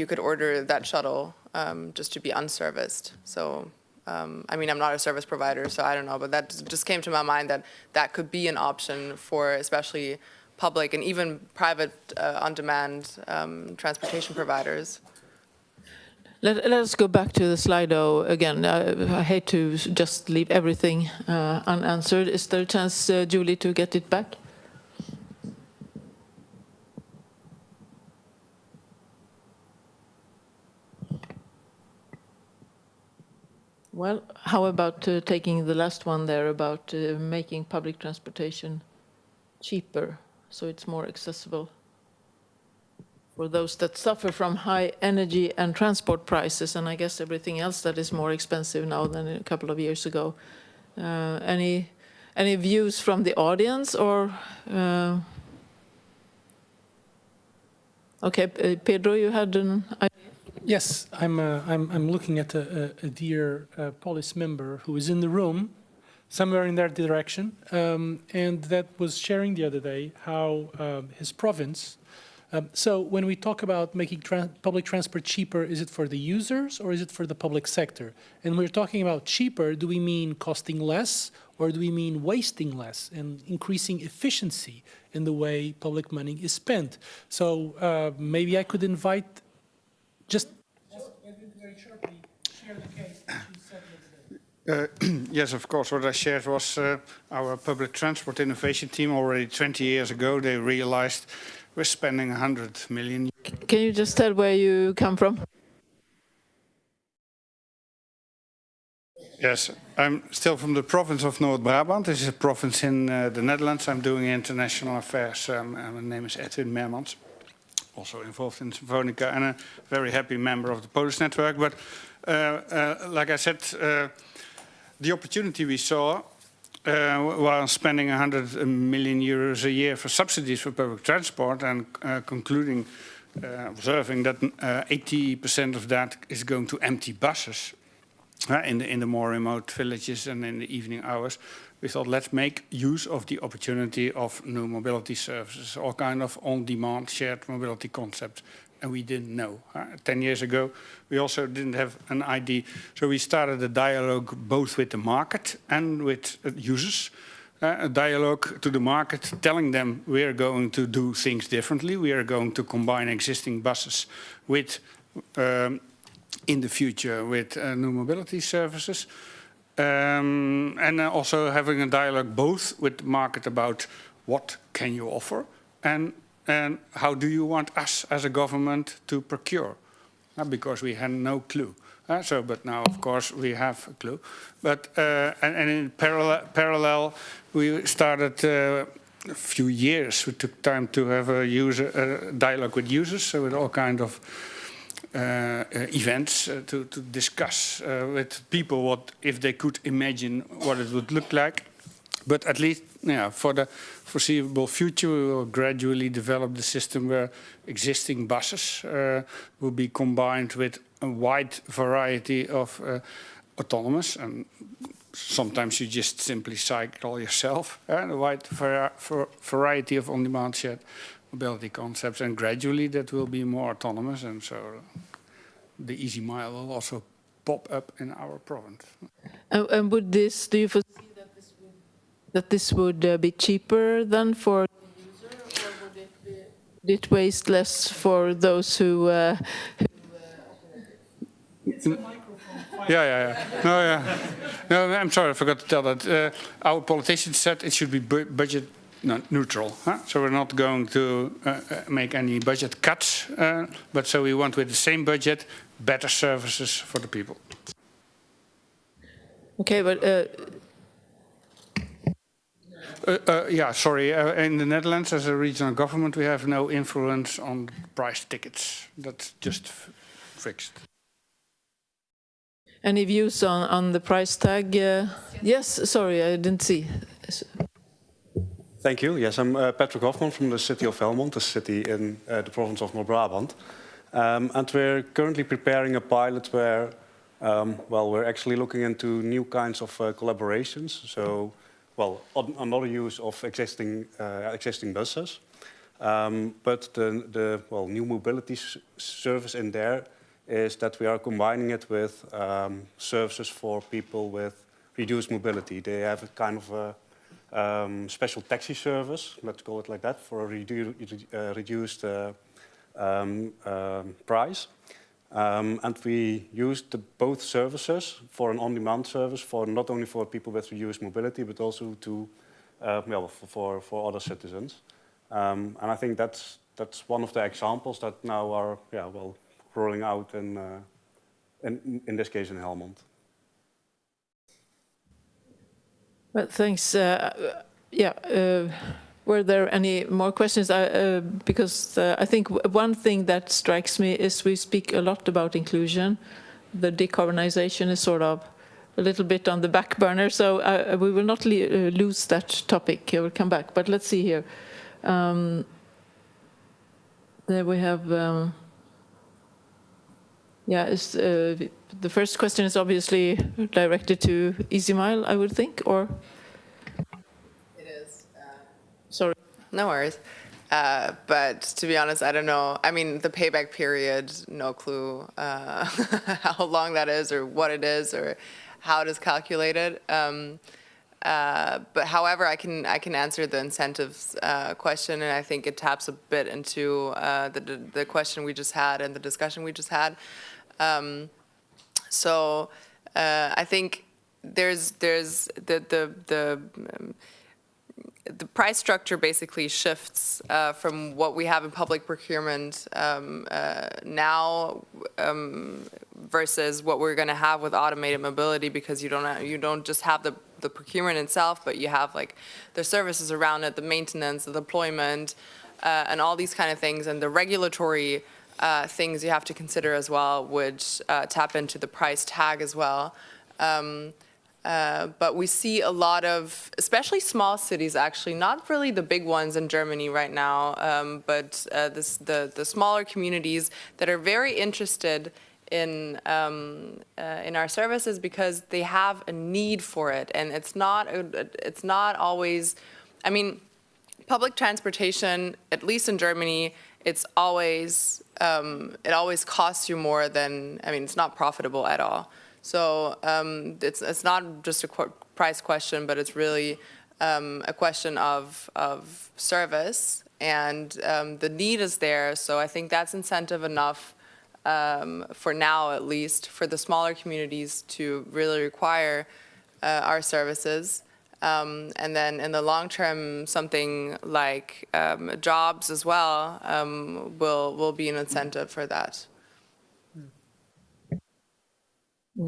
could order that shuttle just to be unserviced. So, I mean, I'm not a service provider, so I don't know, but that just came to my mind that that could be an option for especially public and even private on-demand transportation providers. Let us go back to the Slido again. I hate to just leave everything unanswered. Is there a chance, Julie, to get it back? Well, how about taking the last one there about making public transportation cheaper so it's more accessible for those that suffer from high energy and transport prices, and I guess everything else that is more expensive now than a couple of years ago. Any views from the audience, or okay, Pedro, you had an idea? Yes, I'm looking at a dear police member who is in the room, somewhere in that direction, and that was sharing the other day how his province. So when we talk about making public transport cheaper, is it for the users or is it for the public sector? And we're talking about cheaper, do we mean costing less, or do we mean wasting less and increasing efficiency in the way public money is spent? So maybe I could invite just very shortly share the case that you said yesterday. Yes, of course. What I shared was our public transport innovation team already 20 years ago. They realized we're spending 100 million. Can you just tell where you come from? Yes, I'm still from the province of North Brabant. This is a province in the Netherlands. I'm doing international affairs. My name is Edwin Mermans, also involved in Symphonica and a very happy member of the Polish network. But like I said, the opportunity we saw while spending 100 million euros a year for subsidies for public transport and observing that 80% of that is going to empty buses in the more remote villages and in the evening hours, we thought, let's make use of the opportunity of new mobility services, all kind of on-demand shared mobility concepts. And we didn't know. 10 years ago, we also didn't have an idea. So we started a dialogue both with the market and with users. A dialogue to the market, telling them we are going to do things differently. We are going to combine existing buses with, in the future, with new mobility services. And also having a dialogue both with the market about what can you offer and how do you want us as a government to procure? Because we had no clue. But now, of course, we have a clue. But and in parallel, we started a few years. We took time to have a dialogue with users, so with all kind of events to discuss with people what if they could imagine what it would look like. But at least, yeah, for the foreseeable future, we will gradually develop the system where existing buses will be combined with a wide variety of autonomous, and sometimes you just simply cycle yourself, a wide variety of on-demand shared mobility concepts, and gradually that will be more autonomous, and so the Easy Mile will also pop up in our province. And would this, do you foresee that this would be cheaper than for the user, or would it waste less for those who It's a microphone. No, I'm sorry, I forgot to tell that. Our politicians said it should be budget neutral. Huh? So we're not going to make any budget cuts, but so we want with the same budget, better services for the people. Okay, but yeah, sorry. In the Netherlands, as a regional government, we have no influence on price tickets. That's just fixed. any views on the price tag? Yes, sorry, I didn't see. Thank you. Yes, I'm Patrick Hofman from the city of Helmond, a city in the province of North-Brabant. And we're currently preparing a pilot where, well, we're actually looking into new kinds of collaborations. So, well, another use of existing buses. But the new mobility service in there is that we are combining it with services for people with reduced mobility. They have a kind of a special taxi service, let's call it like that, for a reduced price. And we use both services for an on-demand service, for not only for people with reduced mobility, but also to for other citizens. And I think that's one of the examples that now are rolling out in this case in Helmond. Well, thanks. Were there any more questions? Because I think one thing that strikes me is we speak a lot about inclusion. The decarbonization is sort of a little bit on the back burner, so we will not lose that topic. I will come back, but let's see here. There we have, the first question is obviously directed to EasyMile, I would think, or? It is. Sorry. No worries. But to be honest, I don't know. I mean, the payback period, no clue how long that is or what it is or how it is calculated. But however, I can answer the incentives question, and I think it taps a bit into the question we just had and the discussion we just had. So I think there's the price structure basically shifts from what we have in public procurement now versus what we're going to have with automated mobility, because you don't just have the procurement itself, but you have like the services around it, the maintenance, the deployment, and all these kind of things, and the regulatory things you have to consider as well, which tap into the price tag as well. But we see a lot of, especially small cities, actually, not really the big ones in Germany right now, but the smaller communities that are very interested in our services because they have a need for it, and it's not always. I mean, public transportation, at least in Germany, it always costs you more than. I mean, it's not profitable at all. So it's not just a price question, but it's really a question of service, and the need is there. So I think that's incentive enough for now, at least, for the smaller communities to really require our services. And then in the long term, something like jobs as well will be an incentive for that.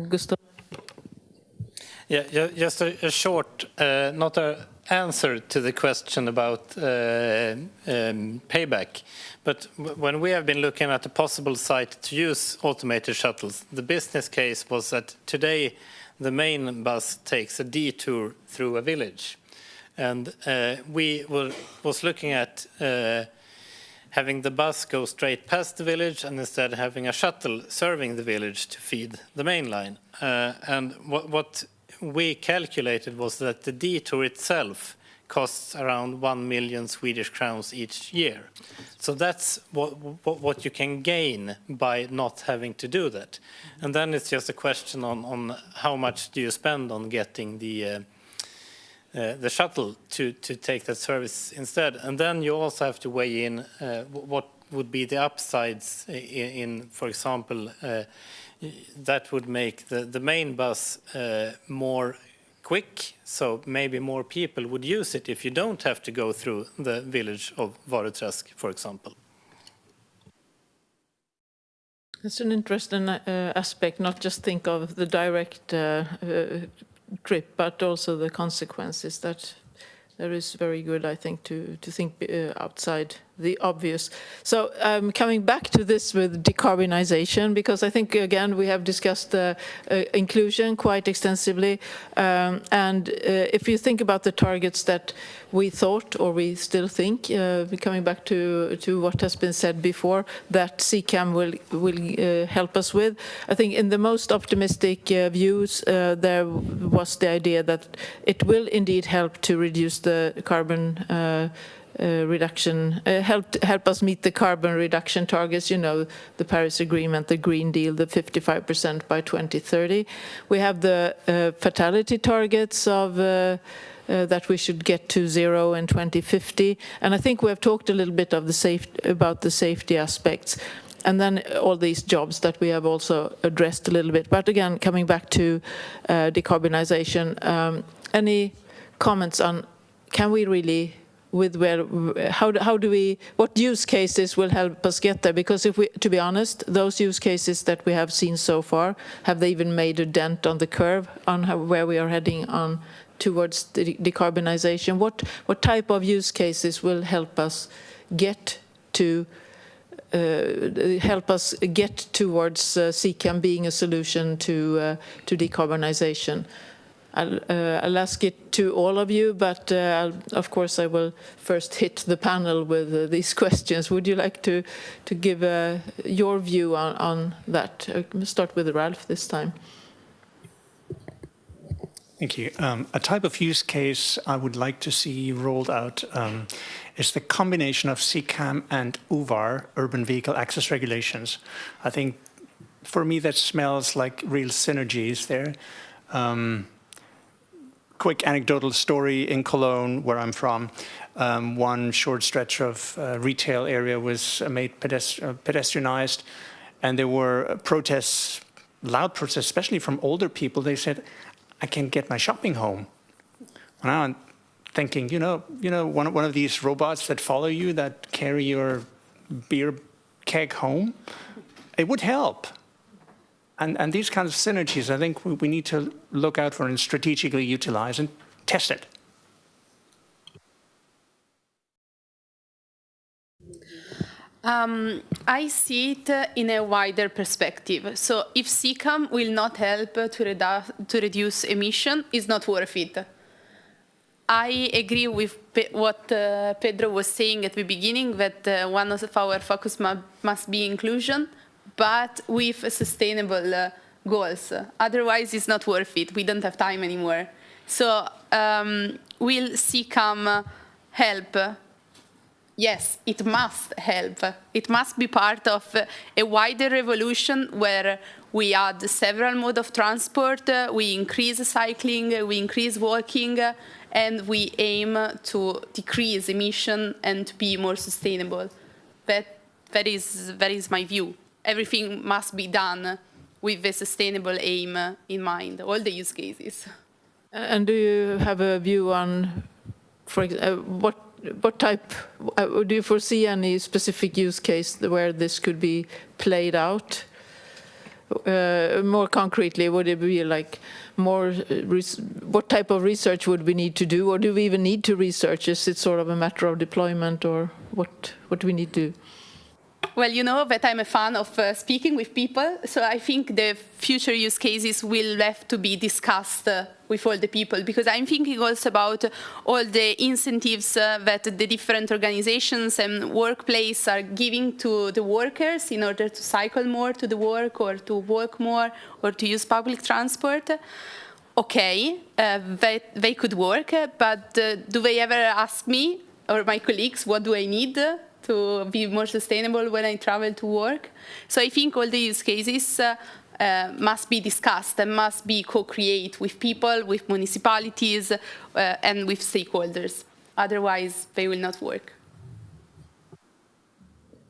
Gustav? Yeah, just a short, not an answer to the question about payback, but when we have been looking at a possible site to use automated shuttles, the business case was that today the main bus takes a detour through a village, and we was looking at having the bus go straight past the village and instead having a shuttle serving the village to feed the main line. And what we calculated was that the detour itself costs around 1 million Swedish crowns each year. So that's what you can gain by not having to do that. And then it's just a question on how much do you spend on getting the shuttle to take that service instead. And then you also have to weigh in what would be the upsides in for example, that would make the main bus more quick, so maybe more people would use it if you don't have to go through the village of Varuträsk, for example. That's an interesting aspect, not just think of the direct trip, but also the consequences. That is very good, I think, to think outside the obvious. So coming back to this with decarbonization, because I think, again, we have discussed inclusion quite extensively. And if you think about the targets that we thought, or we still think, coming back to what has been said before, that CCAM will help us with, I think in the most optimistic views, there was the idea that it will indeed help to reduce the carbon reduction, help us meet the carbon reduction targets, you know, the Paris Agreement, the Green Deal, the 55% by 2030. We have the fatality targets of that we should get to 0 in 2050. And I think we have talked a little bit of about the safety aspects. And then all these jobs that we have also addressed a little bit. But again, coming back to decarbonization, any comments on, can we really, with how do we, what use cases will help us get there? Because if we, to be honest, those use cases that we have seen so far, have they even made a dent on the curve on where we are heading on towards the decarbonization? What type of use cases will help us get to towards CCAM being a solution to decarbonization? I'll ask it to all of you, but of course I will first hit the panel with these questions. Would you like to give your view on that? I'll start with Ralph this time. Thank you. A type of use case I would like to see rolled out is the combination of CCAM and UVAR, Urban Vehicle Access Regulations. I think for me that smells like real synergies there. Quick anecdotal story in Cologne, where I'm from. One short stretch of retail area was made pedestrianized, and there were protests, loud protests, especially from older people. They said, I can't get my shopping home. And I'm thinking, you know, one of these robots that follow you, that carry your beer keg home, it would help. And these kinds of synergies, I think we need to look out for and strategically utilize and test it. I see it in a wider perspective. So if CCAM will not help to reduce emission, it's not worth it. I agree with what Pedro was saying at the beginning, that one of our focus must be inclusion, but with sustainable goals. Otherwise, it's not worth it. We don't have time anymore. So will CCAM help? Yes, it must help. It must be part of a wider revolution where we add several modes of transport, we increase cycling, we increase walking, and we aim to decrease emission and to be more sustainable. That is my view. Everything must be done with a sustainable aim in mind, all the use cases. And do you have a view on, for example, what type, do you foresee any specific use case where this could be played out? More concretely, would it be like more, what type of research would we need to do, or do we even need to research? Is it sort of a matter of deployment, or what do we need to do? Well, you know that I'm a fan of speaking with people, so I think the future use cases will have to be discussed with all the people, because I'm thinking also about all the incentives that the different organizations and workplaces are giving to the workers in order to cycle more to the work, or to walk more, or to use public transport. Okay, they could work, but do they ever ask me or my colleagues, what do I need to be more sustainable when I travel to work? So I think all the use cases must be discussed and must be co-created with people, with municipalities, and with stakeholders. Otherwise, they will not work.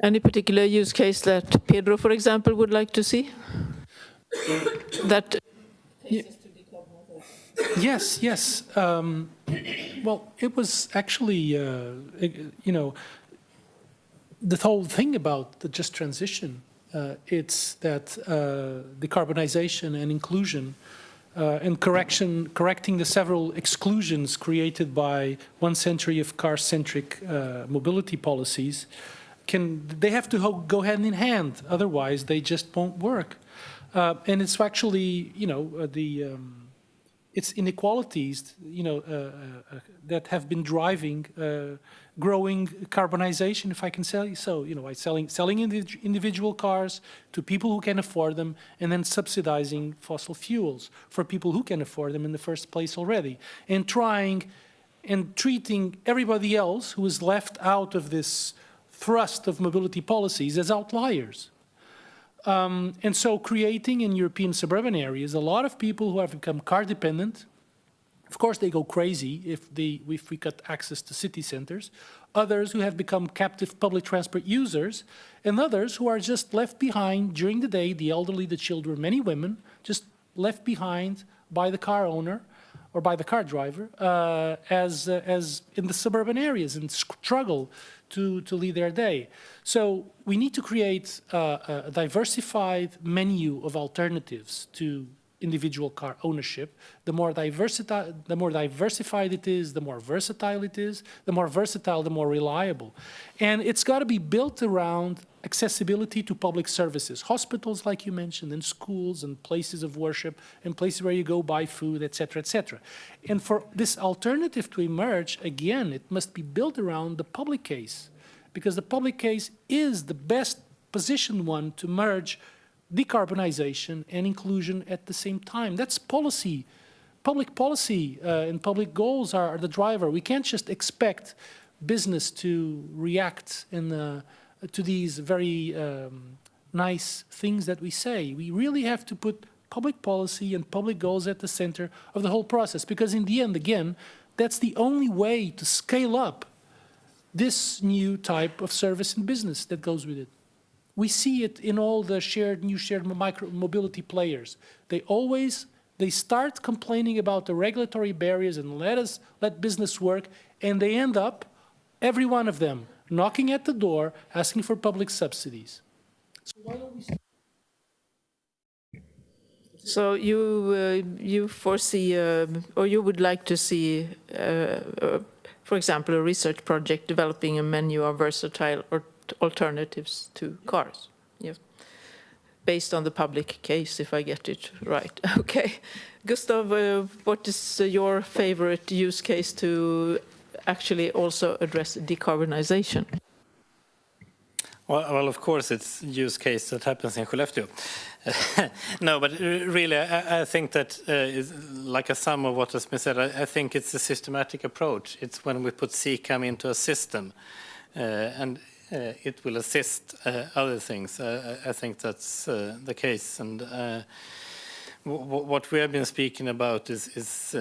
Any particular use case that Pedro, for example, would like to see? that Yes, yes. Well, it was actually, you know, the whole thing about the just transition, it's that decarbonization and inclusion and correcting the several exclusions created by 1 century of car-centric mobility policies, they have to go hand in hand. Otherwise, they just won't work. And it's actually, you know, it's inequalities, you know, that have been driving growing carbonization, if I can say so. You know, by selling individual cars to people who can afford them, and then subsidizing fossil fuels for people who can afford them in the first place already, and trying and treating everybody else who is left out of this thrust of mobility policies as outliers. And so creating in European suburban areas a lot of people who have become car dependent. Of course, they go crazy if we cut access to city centers. Others who have become captive public transport users, and others who are just left behind during the day, the elderly, the children, many women, just left behind by the car owner or by the car driver as in the suburban areas and struggle to lead their day. So we need to create a diversified menu of alternatives to individual car ownership. The more diversified it is, the more versatile it is. The more versatile, the more reliable. And it's got to be built around accessibility to public services, hospitals, like you mentioned, and schools, and places of worship, and places where you go buy food, et cetera, et cetera. And for this alternative to emerge, again, it must be built around the public case, because the public case is the best positioned one to merge decarbonization and inclusion at the same time. That's policy. Public policy and public goals are the driver. We can't just expect business to react to these very nice things that we say. We really have to put public policy and public goals at the center of the whole process, because in the end, again, that's the only way to scale up this new type of service and business that goes with it. We see it in all the new shared micro-mobility players. They start complaining about the regulatory barriers and let business work, and they end up, every one of them, knocking at the door, asking for public subsidies. So why don't we start? So you foresee, or you would like to see, for example, a research project developing a menu of versatile or alternatives to cars, yes, based on the public case, if I get it right. Okay, Gustav, what is your favorite use case to actually also address decarbonization? Well, of course, it's use case that happens in Skellefteå. No, but really, I think that, like a sum of what has been said, I think it's a systematic approach. It's when we put CCAM into a system, and it will assist other things. I think that's the case. And what we have been speaking about is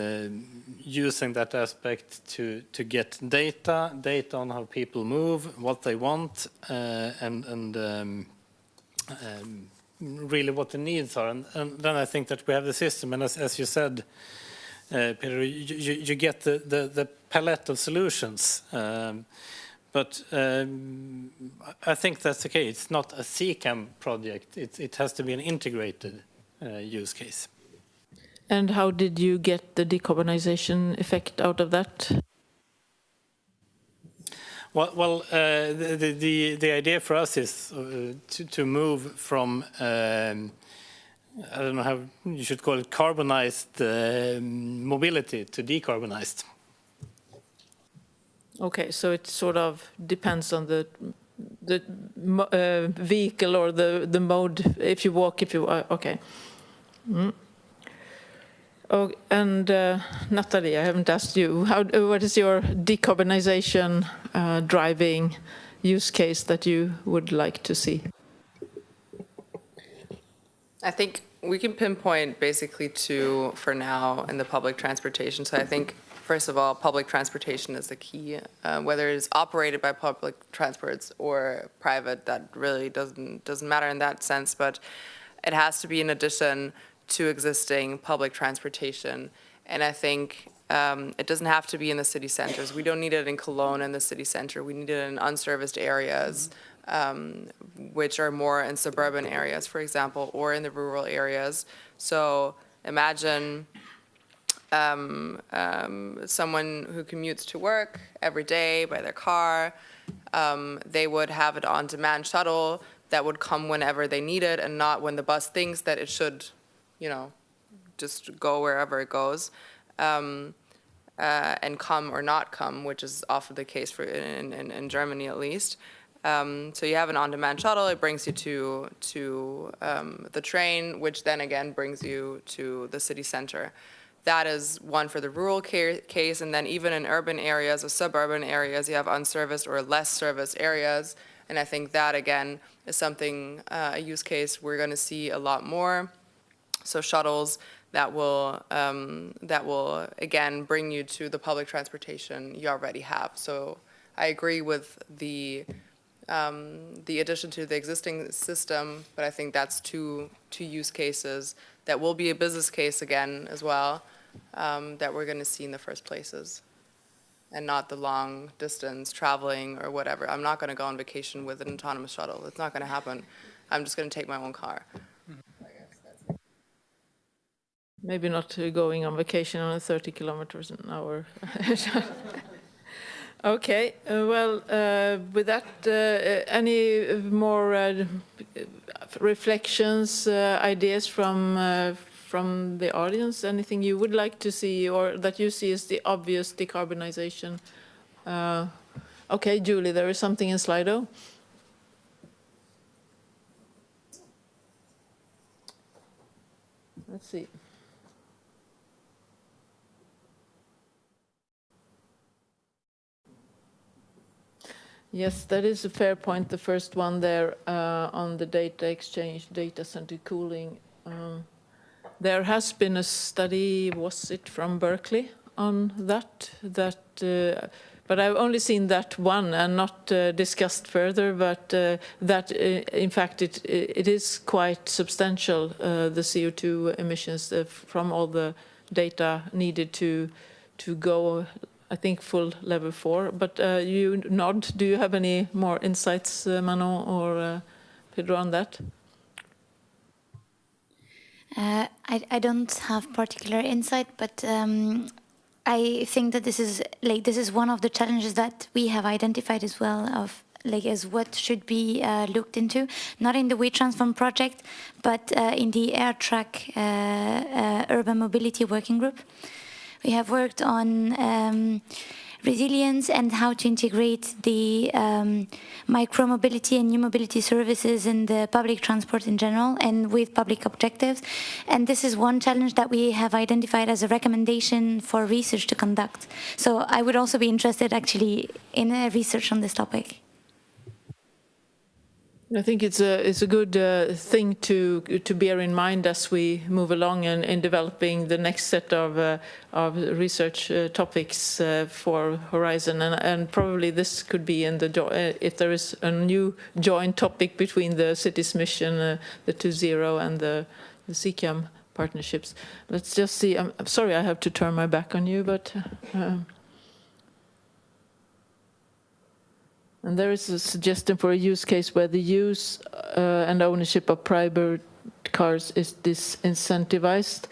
using that aspect to get data on how people move, what they want, and really what the needs are. And then I think that we have the system. And as you said, Peter, you get the palette of solutions. But I think that's okay. It's not a CCAM project. It has to be an integrated use case. And how did you get the decarbonization effect out of that? Well, the idea for us is to move from I don't know how you should call it, carbonized mobility to decarbonized. Okay, so it sort of depends on the vehicle or the mode. If you walk, okay. Mm. Oh, and Natalie, I haven't asked you. What is your decarbonization driving use case that you would like to see? I think we can pinpoint basically two for now in the public transportation. So I think, first of all, public transportation is the key. Whether it's operated by public transports or private, that really doesn't matter in that sense. But it has to be in addition to existing public transportation. And I think it doesn't have to be in the city centers. We don't need it in Cologne in the city center. We need it in unserviced areas, which are more in suburban areas, for example, or in the rural areas. So imagine someone who commutes to work every day by their car. They would have an on-demand shuttle that would come whenever they need it and not when the bus thinks that it should, you know, just go wherever it goes, and come or not come, which is often the case for in Germany at least. So you have an on-demand shuttle. It brings you to the train, which then again brings you to the city center. That is one for the rural case, and then even in urban areas or suburban areas, you have unserviced or less serviced areas, and I think that again is something, a use case we're going to see a lot more. So shuttles that will again bring you to the public transportation you already have. So I agree with the addition to the existing system, but I think that's two use cases that will be a business case again as well, that we're going to see in the first places, and not the long distance traveling or whatever. I'm not going to go on vacation with an autonomous shuttle. It's not going to happen. I'm just going to take my own car. Maybe not going on vacation on 30 kilometers an hour. Okay, well, with that, any more reflections, ideas from the audience? Anything you would like to see or that you see as the obvious decarbonization? Okay, Julie, there is something in Slido. Let's see. Yes, that is a fair point, the first one there on the data exchange, data center cooling. There has been a study, was it from Berkeley, on that but I've only seen that one and not discussed further, but that in fact it is quite substantial, the CO2 emissions from all the data needed to go, I think, full level 4. But you nod. Do you have any more insights, Manon or Pedro, on that? I don't have particular insight, but I think that this is one of the challenges that we have identified as well, of as what should be looked into, not in the WeTransform project, but in the AirTrack Urban Mobility Working Group. We have worked on resilience and how to integrate the micro-mobility and new mobility services in the public transport in general and with public objectives. And this is one challenge that we have identified as a recommendation for research to conduct. So I would also be interested actually in research on this topic. I think it's a good thing to bear in mind as we move along in developing the next set of research topics for Horizon, and probably this could be in the if there is a new joint topic between the city's mission, the 2.0, and the CCAM partnerships. Let's just see. I'm sorry, I have to turn my back on you, but. And there is a suggestion for a use case where the use and ownership of private cars is disincentivized.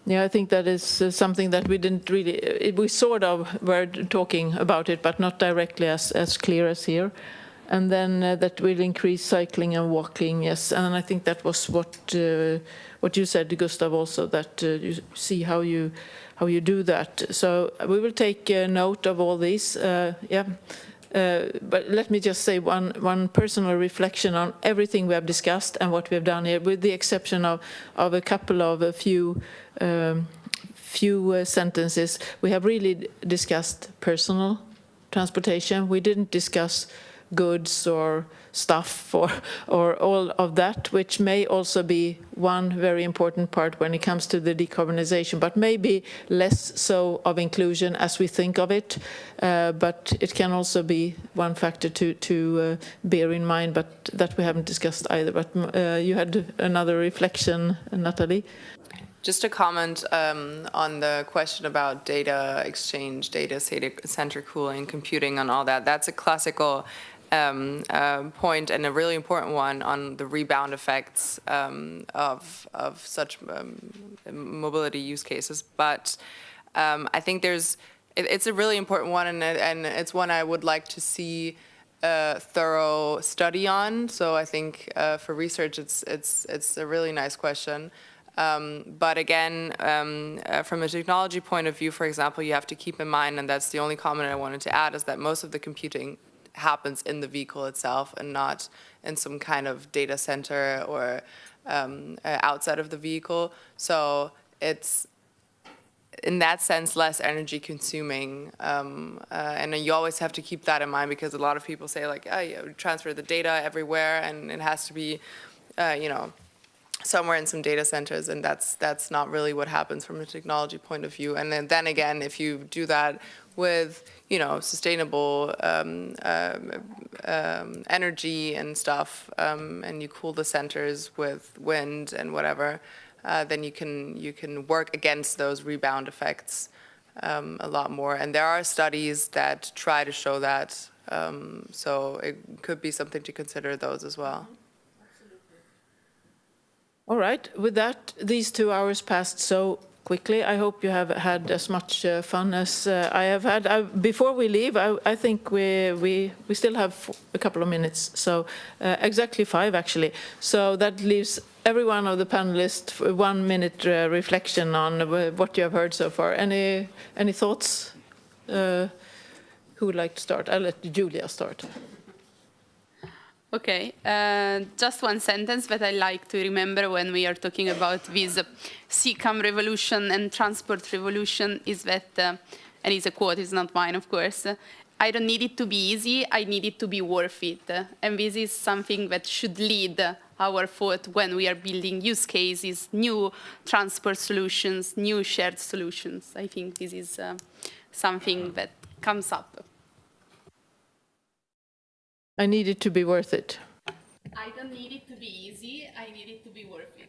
Yeah, I think that is something that we didn't really, we sort of were talking about it, but not directly as clear as here. And then that will increase cycling and walking, yes. And I think that was what you said, Gustav, also, that you see how you do that. So we will take note of all these, yeah. But let me just say one personal reflection on everything we have discussed and what we have done here, with the exception of a couple of a few sentences. We have really discussed personal transportation. We didn't discuss goods or stuff or all of that, which may also be one very important part when it comes to the decarbonization, but maybe less so of inclusion as we think of it. But it can also be one factor to bear in mind, but that we haven't discussed either. But you had another reflection, Natalie? Just to comment on the question about data exchange, data center cooling, computing, and all that. That's a classical point and a really important one on the rebound effects of such mobility use cases. But I think it's a really important one, and it's one I would like to see a thorough study on. So I think for research, it's a really nice question. But again, from a technology point of view, for example, you have to keep in mind, and that's the only comment I wanted to add, is that most of the computing happens in the vehicle itself and not in some kind of data center or outside of the vehicle. So it's, in that sense, less energy consuming. And you always have to keep that in mind, because a lot of people say, like, oh, you transfer the data everywhere and it has to be, you know, somewhere in some data centers, and that's not really what happens from a technology point of view. And then again, if you do that with, you know, sustainable energy and stuff, and you cool the centers with wind and whatever, then you can work against those rebound effects a lot more. And there are studies that try to show that, so it could be something to consider those as well. All right, with that, these 2 hours passed so quickly. I hope you have had as much fun as I have had. Before we leave, I think we still have a couple of minutes, so exactly 5 actually. So that leaves every one of the panelists 1 minute reflection on what you have heard so far. Any thoughts? Who would like to start? I'll let Julia start. Okay, just one sentence that I like to remember when we are talking about this CCAM revolution and transport revolution is that, and it's a quote, it's not mine, of course, I don't need it to be easy, I need it to be worth it. And this is something that should lead our thought when we are building use cases, new transport solutions, new shared solutions. I think this is something that comes up. I need it to be worth it. I don't need it to be easy, I need it to be worth it.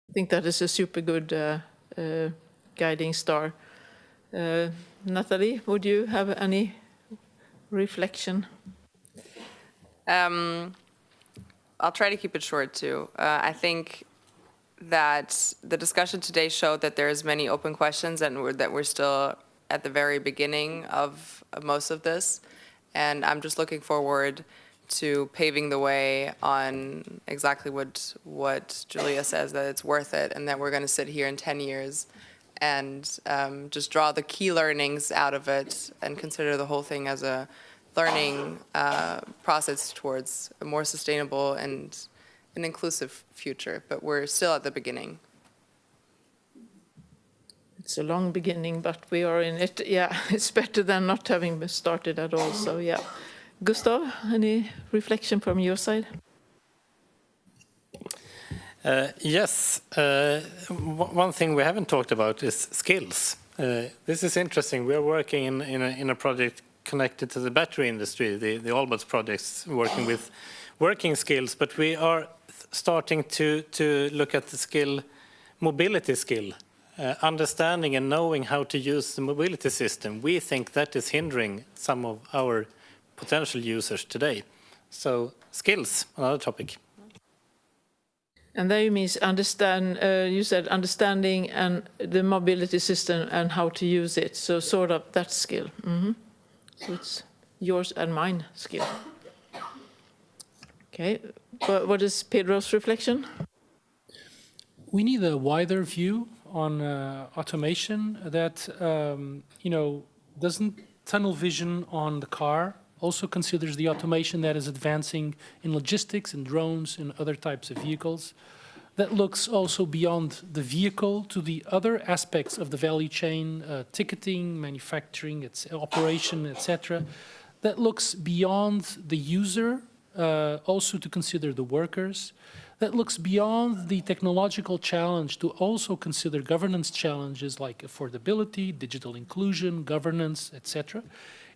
I think that is a super good guiding star. Natalie, would you have any reflection? I'll try to keep it short too. I think that the discussion today showed that there's many open questions and that we're still at the very beginning of most of this. And I'm just looking forward to paving the way on exactly what Julia says, that it's worth it, and that we're going to sit here in 10 years and just draw the key learnings out of it and consider the whole thing as a learning process towards a more sustainable and an inclusive future. But we're still at the beginning. It's a long beginning, but we are in it. Yeah, it's better than not having started at all. So yeah. Gustav, any reflection from your side? Yes. One thing we haven't talked about is skills. This is interesting. We are working in a project connected to the battery industry, the Albert projects, working with working skills, but we are starting to look at the skill, mobility skill. Understanding and knowing how to use the mobility system. We think that is hindering some of our potential users today. So skills, another topic. And that means understand, you said understanding and the mobility system and how to use it. So sort of that skill. Mm-hmm. So it's yours and mine skill. Okay, what is Pedro's reflection? We need a wider view on automation that, doesn't tunnel vision on the car, also considers the automation that is advancing in logistics and drones and other types of vehicles. that looks also beyond the vehicle to the other aspects of the value chain, ticketing, manufacturing, operation, etc., that looks beyond the user, also to consider the workers, that looks beyond the technological challenge to also consider governance challenges like affordability, digital inclusion, governance, etc.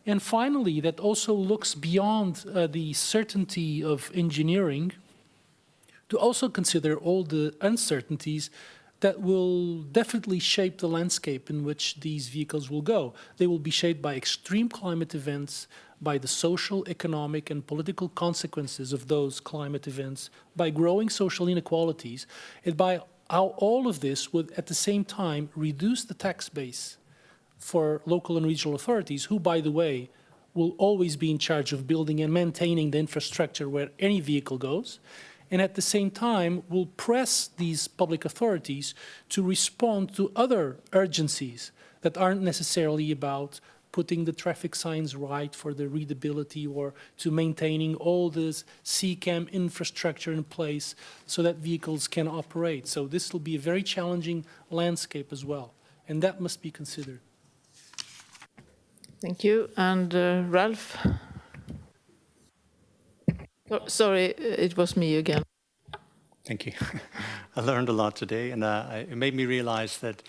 And finally, that also looks beyond the certainty of engineering to also consider all the uncertainties that will definitely shape the landscape in which these vehicles will go. They will be shaped by extreme climate events, by the social, economic, and political consequences of those climate events, by growing social inequalities, and by how all of this would, at the same time, reduce the tax base for local and regional authorities, who, by the way, will always be in charge of building and maintaining the infrastructure where any vehicle goes, and at the same time will press these public authorities to respond to other urgencies that aren't necessarily about putting the traffic signs right for the readability or to maintaining all this CCAM infrastructure in place so that vehicles can operate. So this will be a very challenging landscape as well, and that must be considered. Thank you. And Ralph? Oh, sorry, it was me again. Thank you. I learned a lot today, and it made me realize that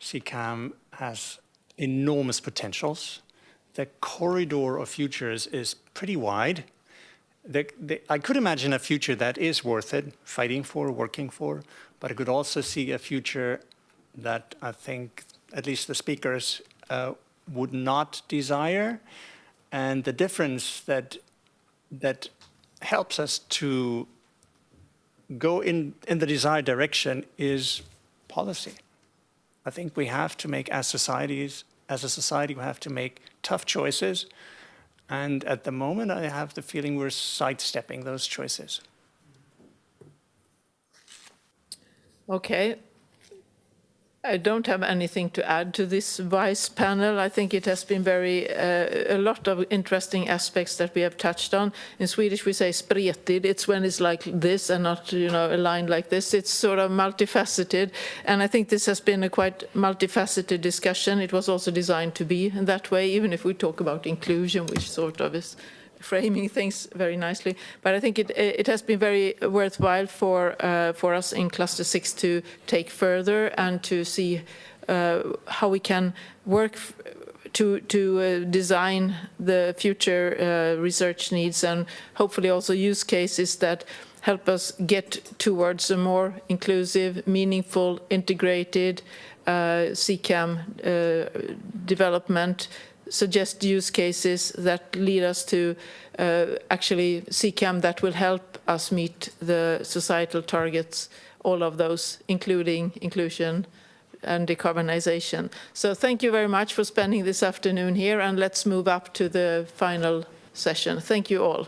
CCAM has enormous potentials. The corridor of futures is pretty wide. I could imagine a future that is worth it, fighting for, working for, but I could also see a future that I think at least the speakers would not desire. And the difference that helps us to go in the desired direction is policy. I think we have to make, as a society, we have to make tough choices. And at the moment, I have the feeling we're sidestepping those choices. Okay. I don't have anything to add to this vice panel. I think it has been a lot of interesting aspects that we have touched on. In Swedish, we say spretig. It's when it's like this and not, aligned like this. It's sort of multifaceted. And I think this has been a quite multifaceted discussion. It was also designed to be in that way, even if we talk about inclusion, which sort of is framing things very nicely. But I think it has been very worthwhile for us in Cluster 6 to take further and to see how we can work to design the future research needs and hopefully also use cases that help us get towards a more inclusive, meaningful, integrated CCAM development, suggest use cases that lead us to actually CCAM that will help us meet the societal targets, all of those, including inclusion and decarbonization. So thank you very much for spending this afternoon here, and let's move up to the final session. Thank you all.